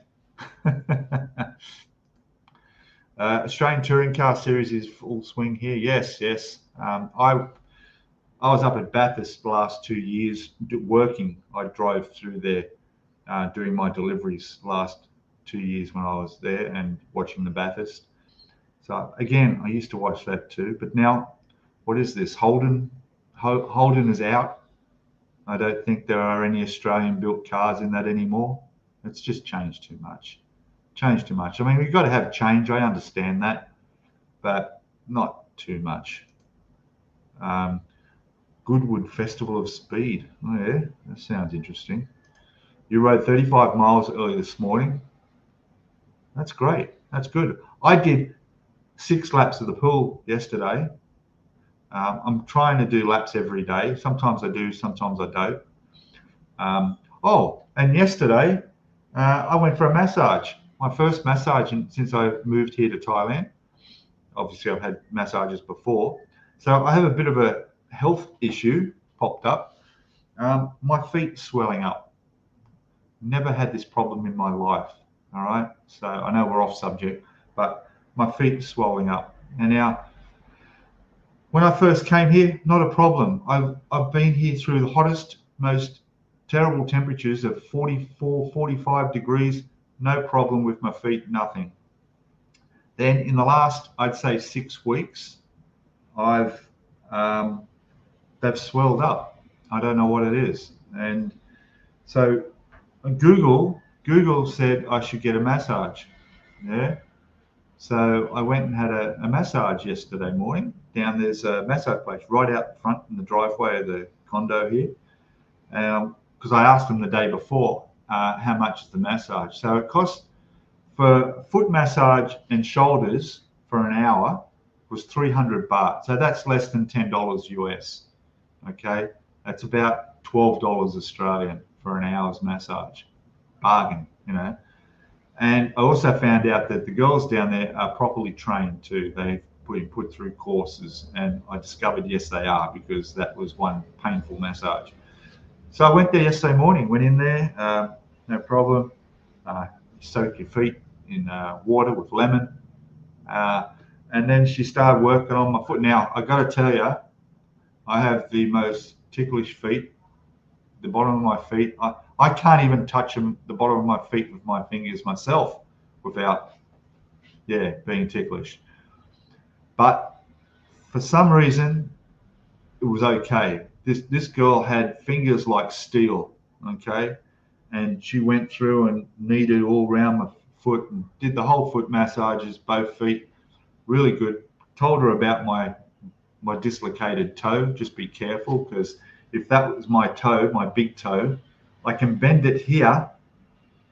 Australian Touring Car Series is full swing here. Yes. I was up at Bathurst the last 2 years working. I drove through there doing my deliveries last 2 years when I was there and watching the Bathurst. So again, I used to watch that too. But now, what is this? Holden is out. I don't think there are any Australian-built cars in that anymore. It's just changed too much. I mean, we've got to have change. I understand that, but not too much. Goodwood Festival of Speed. Oh yeah, that sounds interesting. You rode 35 miles early this morning. That's great. That's good. I did 6 laps of the pool yesterday. I'm trying to do laps every day. Sometimes I do, sometimes I don't. And yesterday I went for a massage. My first massage since I moved here to Thailand. Obviously, I've had massages before. So I have a bit of a health issue popped up. My feet swelling up. Never had this problem in my life. All right. So I know we're off subject, but my feet swelling up. And now, when I first came here, not a problem. I've been here through the hottest, most terrible temperatures of 44, 45 degrees. No problem with my feet, nothing. Then in the last, I'd say 6 weeks, they've swelled up. I don't know what it is. And so Google said I should get a massage. Yeah. So I went and had a massage yesterday morning. There's a massage place right out front in the driveway of the condo here. Because I asked them the day before how much is the massage. So it cost for foot massage and shoulders for an hour was 300 baht. So that's less than $10 US. Okay, that's about $12 Australian for an hour's massage. Bargain, And I also found out that the girls down there are properly trained too. They've been put through courses, and I discovered yes, they are, because that was one painful massage. So I went there yesterday morning. Went in there, no problem. Soak your feet in water with lemon, and then she started working on my foot. Now I got to tell you, I have the most ticklish feet the bottom of my feet. I can't even touch them, the bottom of my feet with my fingers myself without, being ticklish. But for some reason, it was okay. This girl had fingers like steel, okay? And she went through and kneaded all around my foot and did the whole foot massages, both feet, really good. Told her about my dislocated toe. Just be careful, because if that was my toe, my big toe, I can bend it here,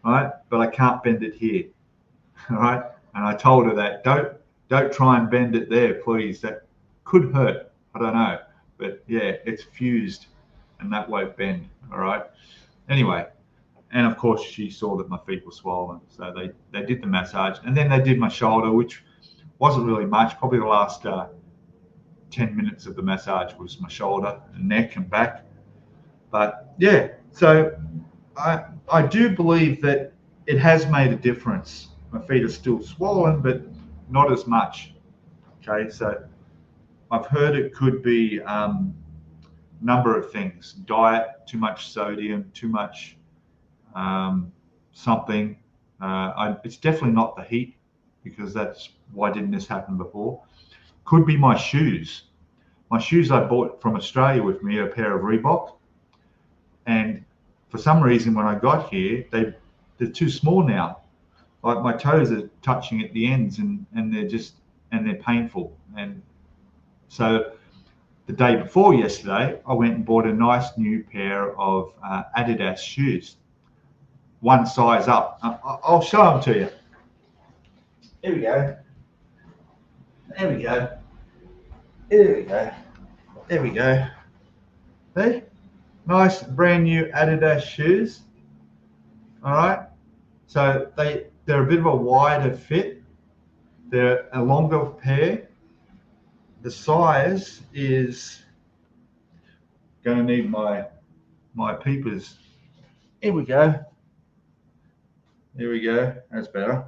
right? But I can't bend it here, all right? And I told her that don't try and bend it there, please. That could hurt. I don't know, but yeah, it's fused, and that won't bend. All right. Anyway, and of course she saw that my feet were swollen, so they did the massage, and then they did my shoulder, which wasn't really much. Probably the last 10 minutes of the massage was my shoulder and neck and back. But yeah, so I do believe that it has made a difference. My feet are still swollen, but not as much. Okay, so I've heard it could be number of things: diet, too much sodium, too much something. It's definitely not the heat, because that's why didn't this happen before. Could be my shoes. My shoes I bought from Australia with me, a pair of Reebok, and for some reason when I got here, they're too small now. Like my toes are touching at the ends, and they're painful. And so the day before yesterday, I went and bought a nice new pair of Adidas shoes, one size up. I'll show them to you. Here we go. There we go. Here we go. There we go. See? Nice brand new Adidas shoes. All right. So they're a bit of a wider fit. They're a longer pair. The size is going to need my peepers. Here we go. Here we go. That's better.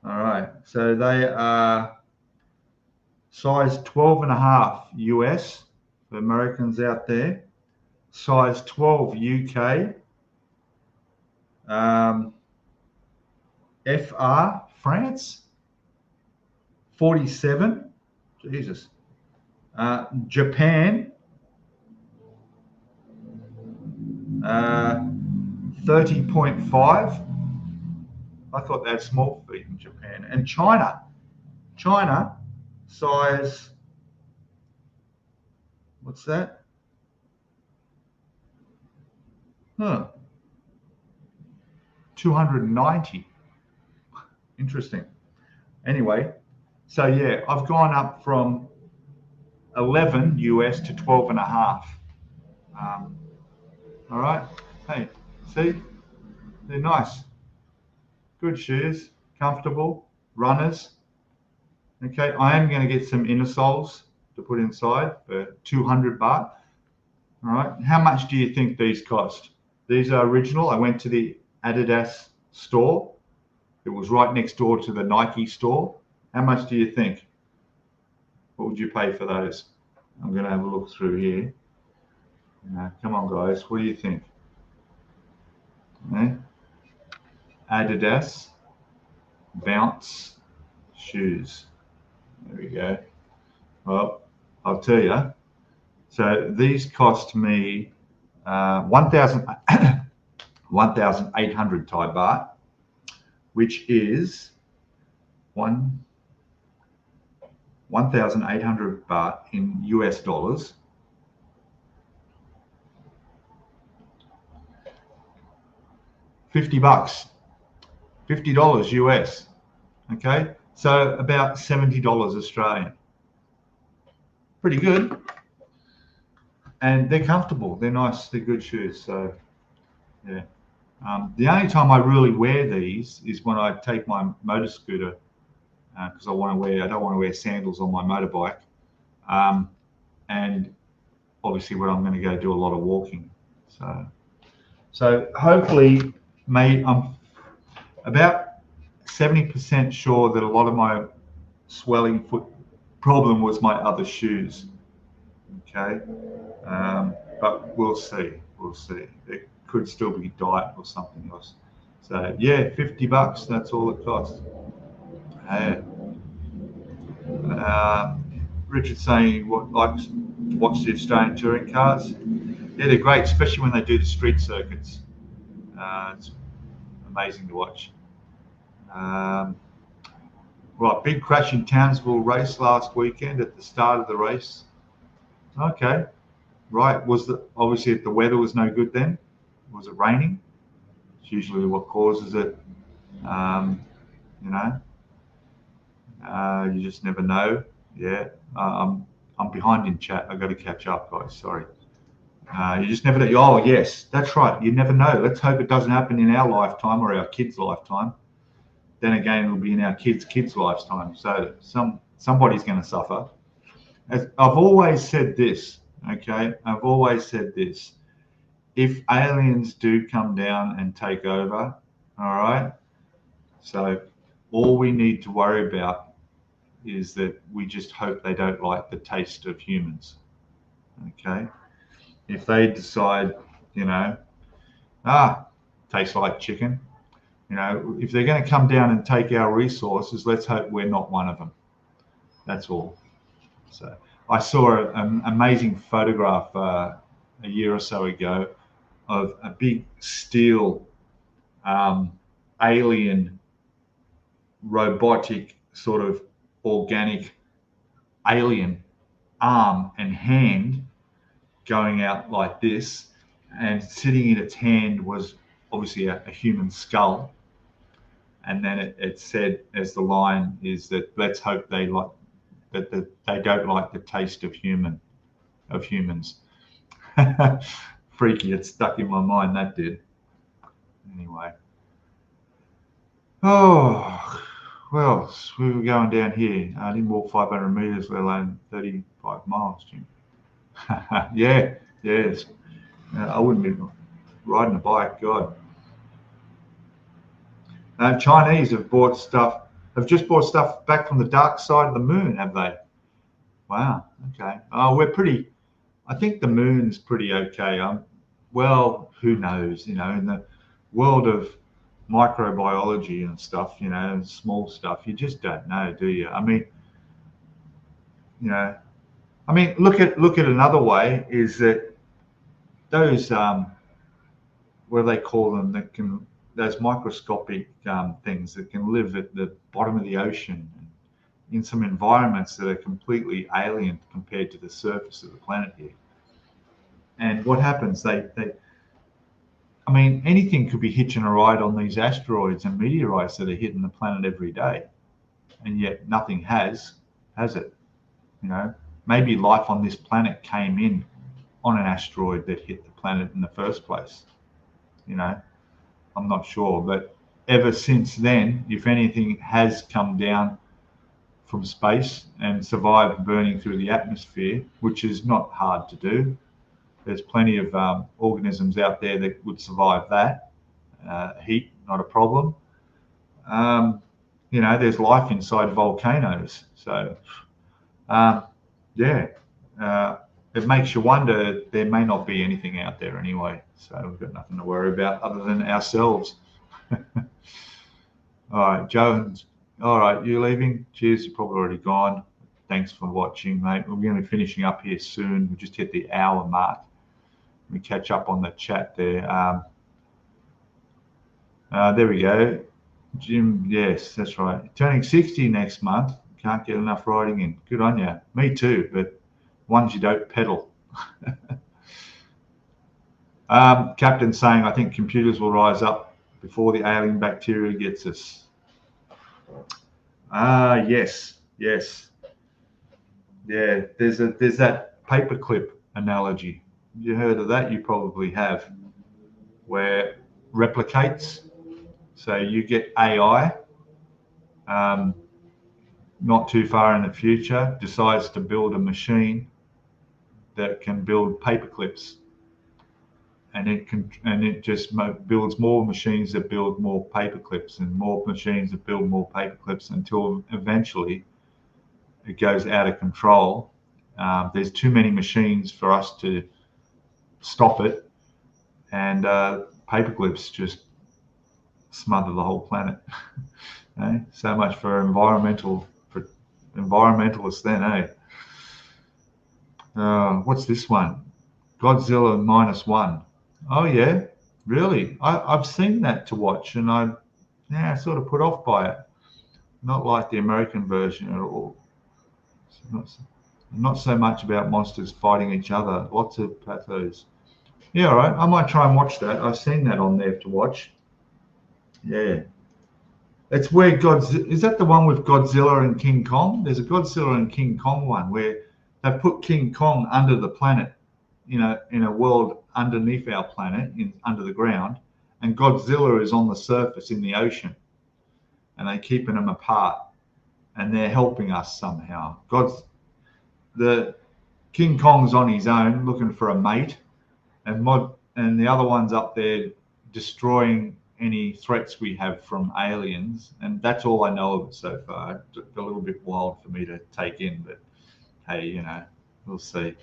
All right. So they are size 12.5 US for Americans out there. Size 12 UK. FR France. 47. Jesus. Japan. 30.5. I thought they had small feet in Japan. And China, size, what's that? 290. Interesting. Anyway, so yeah, I've gone up from 11 US to 12.5. All right. Hey, see, they're nice. Good shoes, comfortable, runners. Okay, I am going to get some inner soles to put inside for 200 baht. All right, how much do you think these cost? These are original. I went to the Adidas store. It was right next door to the Nike store. How much do you think? What would you pay for those? I'm going to have a look through here. Come on, guys. What do you think? Adidas Bounce shoes. There we go. Well, I'll tell you. So these cost me 1,800 Thai baht, which is 1,800 baht in US dollars. $50, $50 US. Okay, so about $70 Australian. Pretty good, and they're comfortable. They're nice. They're good shoes. So, yeah. The only time I really wear these is when I take my motor scooter, because I don't want to wear sandals on my motorbike, and obviously when I'm going to go do a lot of walking. So hopefully, I'm about 70% sure that a lot of my swelling foot problem was my other shoes. Okay, but we'll see. We'll see. It could still be diet or something else. So yeah, $50. That's all it costs. Uh, Richard's saying he likes to watch the Australian touring cars. Yeah, they're great, especially when they do the street circuits. It's amazing to watch. Um, right, big crash in Townsville race last weekend at the start of the race. Okay, right. Obviously the weather was no good then? Was it raining? It's usually what causes it. Um, you know, you just never know. Yeah, I'm behind in chat. I've got to catch up, guys. Sorry. You just never know. Oh, yes, that's right. You never know. Let's hope it doesn't happen in our lifetime or our kids' lifetime. Then again, it'll be in our kids' lifetime. So somebody's going to suffer. As I've always said this, okay? I've always said this. If aliens do come down and take over, all right? So all we need to worry about is that we just hope they don't like the taste of humans, okay? If they decide, you know, tastes like chicken, you know, if they're going to come down and take our resources, let's hope we're not one of them. That's all. So I saw an amazing photograph a year or so ago of a big steel alien robotic sort of organic alien arm and hand going out like this, and sitting in its hand was obviously a human skull. And then it said, as the line is, that let's hope they like that they don't like the taste of humans. Freaky, it stuck in my mind, that did. Anyway. Oh, well, we were going down here. I didn't walk 500 meters, let alone 35 miles, Jim. Yeah, yes. I wouldn't be riding a bike, God. Chinese have just bought stuff back from the dark side of the moon, have they? Wow, okay. I think the moon's pretty okay. Well, who knows, you know, in the world of microbiology and stuff, you know, and small stuff, you just don't know, do you? I mean, you know, look at another way is that those what do they call them, those microscopic things that can live at the bottom of the ocean in some environments that are completely alien compared to the surface of the planet here. And what happens? Anything could be hitching a ride on these asteroids and meteorites that are hitting the planet every day, and yet nothing has it? You know, maybe life on this planet came in on an asteroid that hit the planet in the first place. You know, I'm not sure, but ever since then, if anything has come down from space and survived burning through the atmosphere, which is not hard to do, there's plenty of organisms out there that would survive that. Heat, not a problem. You know, there's life inside volcanoes. So, yeah, it makes you wonder there may not be anything out there anyway. So we've got nothing to worry about other than ourselves. All right, Joe. All right, you leaving? Cheers, you're probably already gone. Thanks for watching, mate. We're going to be finishing up here soon. We just hit the hour mark. We catch up on the chat there. There we go. Jim, yes, that's right. Turning 60 next month. Can't get enough riding in. Good on you. Me too, but ones you don't pedal. Captain saying, I think computers will rise up before the alien bacteria gets us. Yes. Yeah, there's that paperclip analogy. You heard of that? You probably have, where replicates. So you get AI, not too far in the future, decides to build a machine that can build paperclips, and it just builds more machines that build more paperclips and more machines that build more paperclips until eventually it goes out of control There's too many machines for us to stop it, and paperclips just smother the whole planet. Eh? So much for environmentalists then, eh? What's this one? Godzilla -1. Oh yeah, really? I've seen that to watch, and I sort of put off by it. Not like the American version at all. Not so much about monsters fighting each other. Lots of pathos. Yeah, all right. I might try and watch that. I've seen that on there to watch. Yeah. It's where Godzilla, is that the one with Godzilla and King Kong? There's a Godzilla and King Kong one where they put King Kong under the planet, in a world underneath our planet, under the ground, and Godzilla is on the surface in the ocean, and they're keeping them apart, and they're helping us somehow. The King Kong's on his own looking for a mate, and the other one's up there destroying any threats we have from aliens, and that's all I know of it so far. It's a little bit wild for me to take in, but hey, we'll see.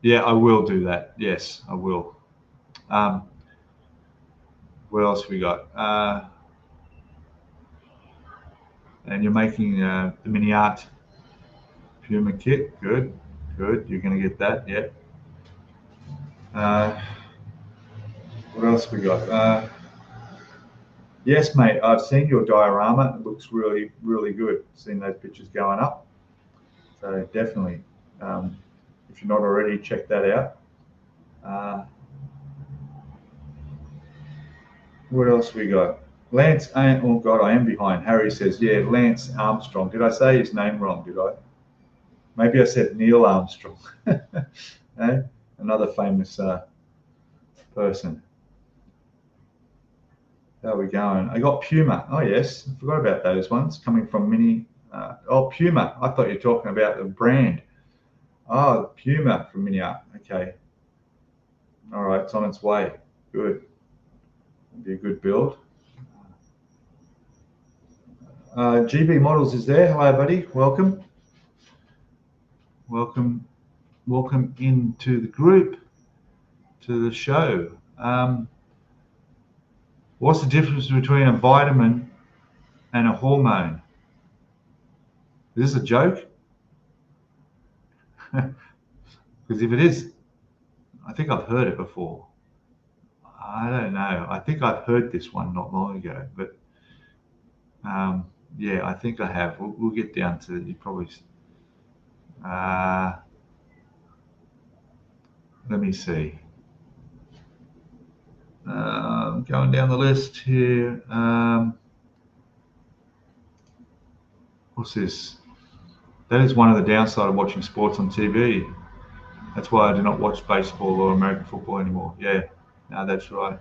Yeah, I will do that. Yes, I will. What else we got? And you're making the MiniArt Puma kit. Good. You're going to get that. Yeah. What else we got? Yes, mate. I've seen your diorama. It looks really, really good. Seen those pictures going up. So definitely, if you're not already, check that out. What else we got? Lance, oh God, I am behind. Harry says, yeah, Lance Armstrong. Did I say his name wrong? Did I? Maybe I said Neil Armstrong. Another famous person. How are we going? I got Puma. Oh, yes. I forgot about those ones coming from Puma. I thought you were talking about the brand. Oh, Puma from MiniArt. Okay. All right. It's on its way. Good. It'll be a good build. GB Models is there. Hello, buddy. Welcome. Welcome into the group, to the show. What's the difference between a vitamin and a hormone? Is this a joke? Because if it is, I think I've heard it before. I don't know. I think I've heard this one not long ago, but yeah, I think I have. We'll get down to it. You probably. Let me see. Going down the list here. What's this? That is one of the downside of watching sports on TV. That's why I do not watch baseball or American football anymore. Yeah, no, that's right.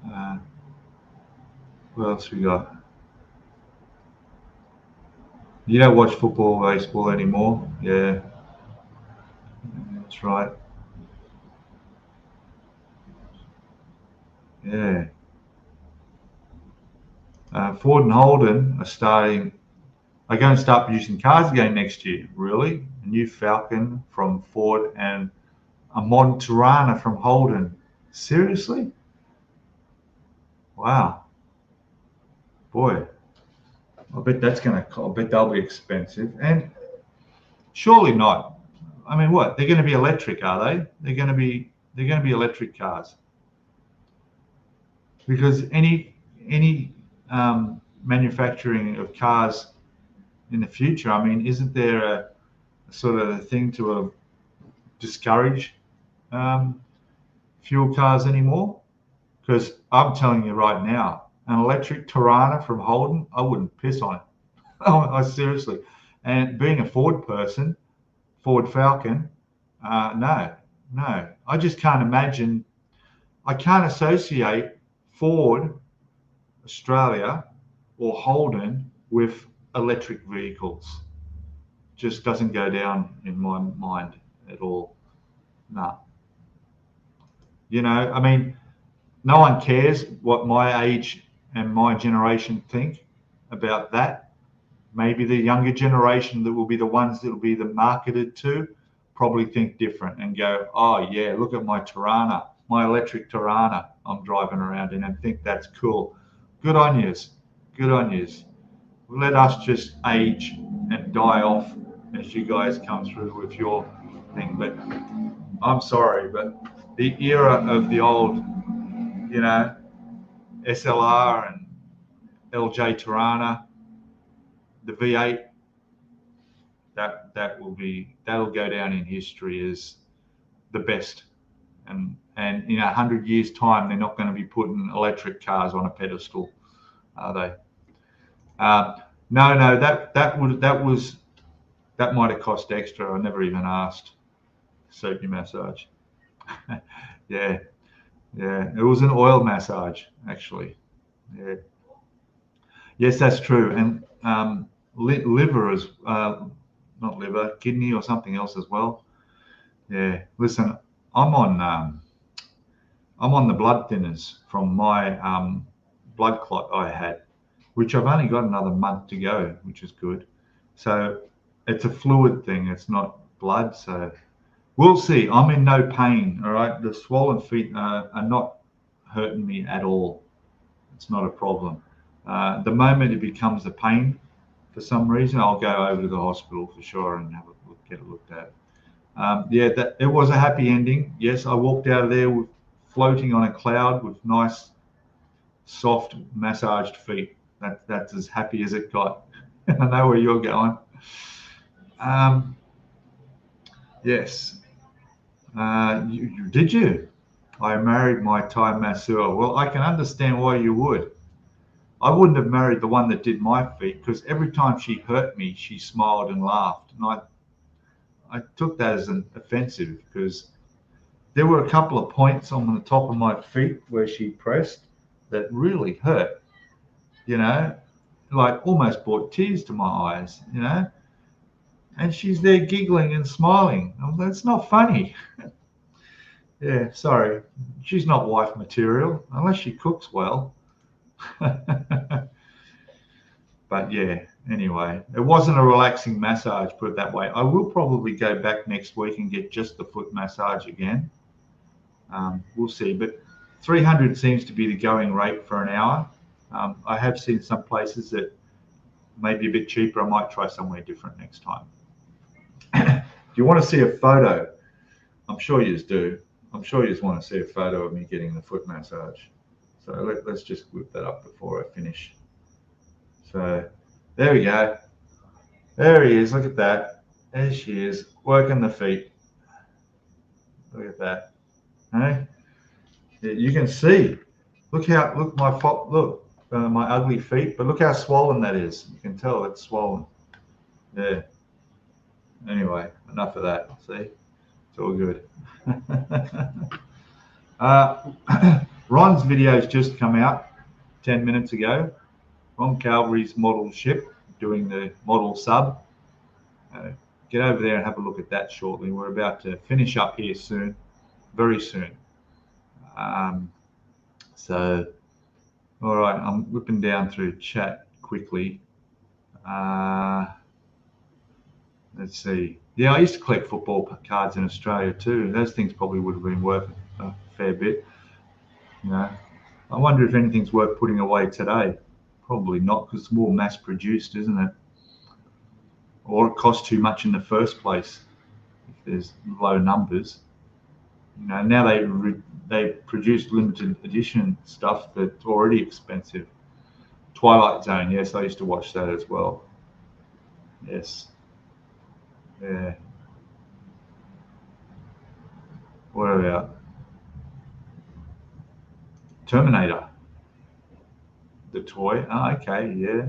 Yeah. What else we got? You don't watch football or baseball anymore? Yeah, that's right. Yeah. Ford and Holden are going to start producing cars again next year. Really? A new Falcon from Ford and a modern Tirana from Holden. Seriously? Wow. Boy, I bet they'll be expensive. And surely not. I mean, what? They're going to be electric, are they? They're going to be electric cars. Because any manufacturing of cars in the future, I mean, isn't there a sort of a thing to discourage fuel cars anymore? Because I'm telling you right now, an electric Tirana from Holden, I wouldn't piss on it. I seriously. And being a Ford person, Ford Falcon, no. I just can't imagine. I can't associate Ford Australia or Holden with electric vehicles. Just doesn't go down in my mind at all. No. I mean, no one cares what my age and my generation think about that. maybe the younger generation that will be the ones that will be the marketed to probably think different and go, oh yeah, look at my Tirana, my electric Tirana I'm driving around in, and think that's cool. Good on yous. Good on yous. Let us just age and die off as you guys come through with your thing. But I'm sorry, but the era of the old, you know, SLR and LJ Tirana, the V8, that'll go down in history as the best. And in 100 years' time, they're not going to be putting electric cars on a pedestal, are they? No, that might have cost extra. I never even asked. Soapy massage. Yeah, it was an oil massage actually. Yeah, yes, that's true. And liver is not liver, kidney or something else as well. Yeah, listen, I'm on the blood thinners from my blood clot I had, which I've only got another month to go, which is good. So it's a fluid thing, it's not blood. So we'll see. I'm in no pain, all right? The swollen feet are not hurting me at all. It's not a problem. The moment it becomes a pain, for some reason, I'll go over to the hospital for sure and have a look, get it looked at. Yeah, it was a happy ending. Yes, I walked out of there floating on a cloud with nice, soft, massaged feet. That's as happy as it got. I know where you're going. Yes. Did you? I married my Thai masseur. Well, I can understand why you would. I wouldn't have married the one that did my feet, because every time she hurt me, she smiled and laughed. And I took that as an offensive, because there were a couple of points on the top of my feet where she pressed that really hurt, you know, like almost brought tears to my eyes, you know. And she's there giggling and smiling. That's not funny. Yeah, sorry. She's not wife material, unless she cooks well. But yeah, anyway, it wasn't a relaxing massage, put it that way. I will probably go back next week and get just the foot massage again. We'll see, but 300 seems to be the going rate for an hour. I have seen some places that may be a bit cheaper. I might try somewhere different next time. If you want to see a photo, I'm sure you do. I'm sure you just want to see a photo of me getting the foot massage. So let's just whip that up before I finish. So there we go. There he is. Look at that. There she is, working the feet. Look at that. Hey? You can see. Look my ugly feet, but look how swollen that is. You can tell it's swollen. Yeah. Anyway, enough of that. See, it's all good. Ron's video's just come out 10 minutes ago. Ron Calvary's model ship doing the model sub. Get over there and have a look at that shortly. We're about to finish up here soon, very soon. So, all right, I'm whipping down through chat quickly. Let's see. Yeah, I used to collect football cards in Australia too. Those things probably would have been worth a fair bit. You know, I wonder if anything's worth putting away today. Probably not, because it's more mass-produced, isn't it? Or it costs too much in the first place if there's low numbers. You know, now they produce limited edition stuff that's already expensive. Twilight Zone, yes, I used to watch that as well. Yes. Yeah. What about Terminator? The toy? Oh, okay, yeah.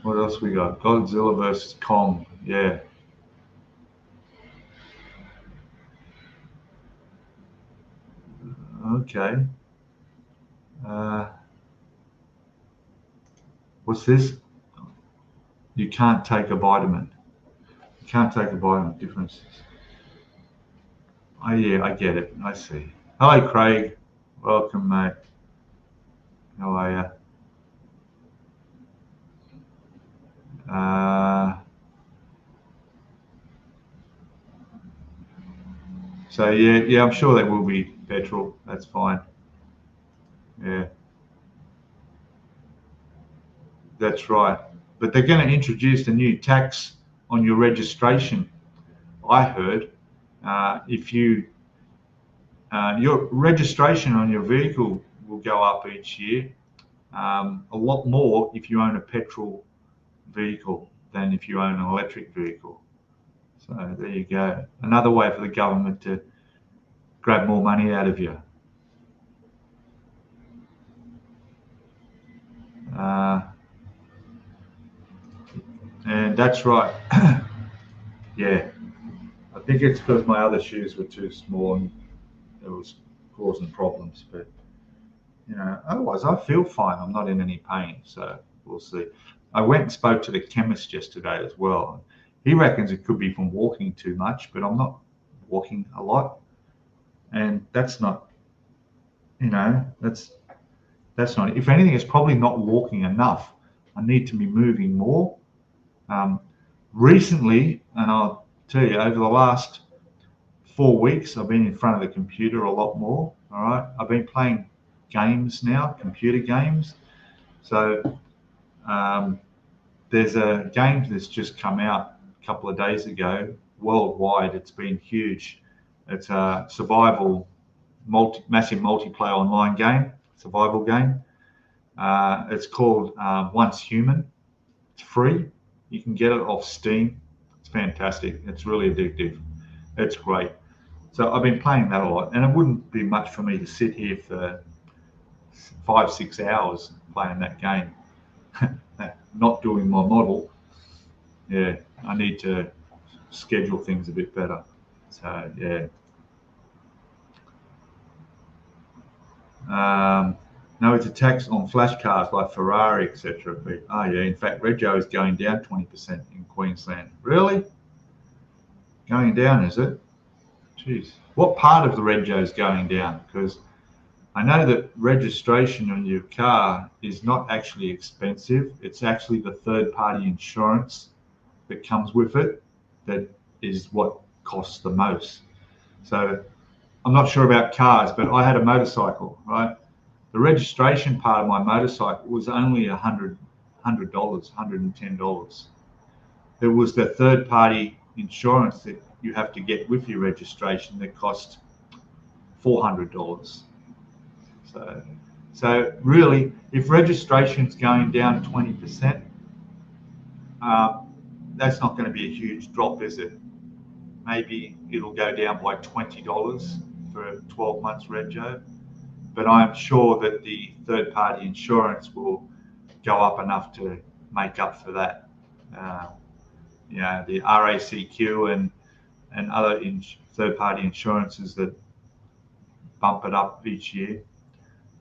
What else we got? Godzilla versus Kong, yeah. Okay. What's this? You can't take a vitamin. You can't take a vitamin. Differences. Oh yeah, I get it. I see. Hello, Craig. Welcome, mate. How are you? So yeah, I'm sure there will be petrol. That's fine. Yeah, that's right. But they're going to introduce a new tax on your registration. I heard if your registration on your vehicle will go up each year, a lot more if you own a petrol vehicle than if you own an electric vehicle. So there you go. Another way for the government to grab more money out of you. And that's right. Yeah, I think it's because my other shoes were too small and it was causing problems. But otherwise I feel fine. I'm not in any pain, so we'll see. I went and spoke to the chemist yesterday as well. He reckons it could be from walking too much, but I'm not walking a lot, and that's not, that's not. If anything, it's probably not walking enough. I need to be moving more. Recently, and I'll tell you, over the last 4 weeks, I've been in front of the computer a lot more. All right, I've been playing games now, computer games. So there's a game that's just come out a couple of days ago. Worldwide, it's been huge. It's a survival, massive multiplayer online game, survival game. It's called Once Human. It's free. You can get it off Steam. It's fantastic. It's really addictive. It's great. So I've been playing that a lot, and it wouldn't be much for me to sit here for 5-6 hours playing that game, not doing my model. Yeah, I need to schedule things a bit better. So yeah. No, it's a tax on flash cars like Ferrari, etc. But yeah, in fact, Rego is going down 20% in Queensland. Really? Going down, is it? Jeez. What part of the Rego is going down? Because I know that registration on your car is not actually expensive. It's actually the third-party insurance that comes with it that is what costs the most. So I'm not sure about cars, but I had a motorcycle, right? The registration part of my motorcycle was only $100, $110. It was the third-party insurance that you have to get with your registration that cost $400. So really, if registration's going down 20%, that's not going to be a huge drop, is it? Maybe it'll go down by $20 for 12 months rego, but I'm sure that the third-party insurance will go up enough to make up for that. The RACQ and other third-party insurances that bump it up each year.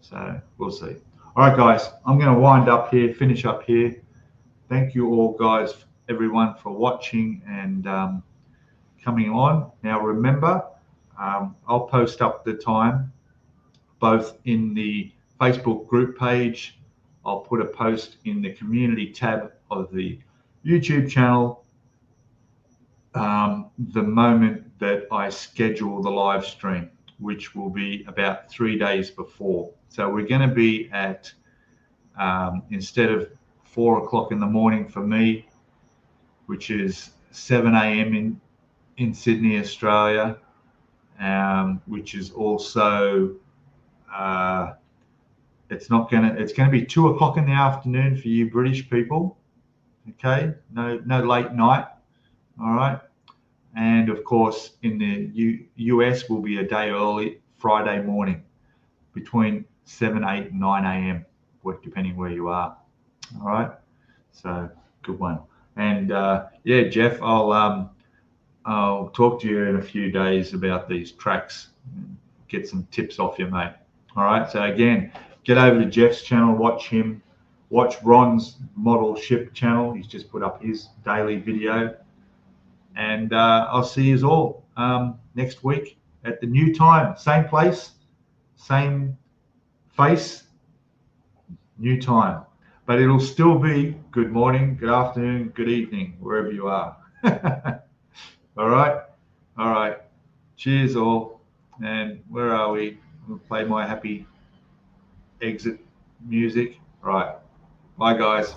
So we'll see. All right, guys, I'm going to wind up here, finish up here. Thank you all, guys, everyone, for watching and coming on. Now, remember, I'll post up the time both in the Facebook group page. I'll put a post in the community tab of the YouTube channel the moment that I schedule the live stream, which will be about 3 days before. So we're going to be at, instead of 4 o'clock in the morning for me, which is 7 a.m. in Sydney, Australia, which is also, it's going to be 2 o'clock in the afternoon for you British people. Okay, no late night. All right. And of course, in the US will be a day early, Friday morning, between 7, 8, 9 a.m., depending where you are. All right. So good one. And yeah, Jeff, I'll talk to you in a few days about these tracks. Get some tips off you, mate. All right. So again, get over to Jeff's channel, watch him, watch Ron's model ship channel. He's just put up his daily video. And I'll see you all next week at the new time. Same place, same face, new time. but it'll still be good morning, good afternoon, good evening, wherever you are. All right. All right. Cheers all. And where are we? I'll play my happy exit music. Right. Bye, guys.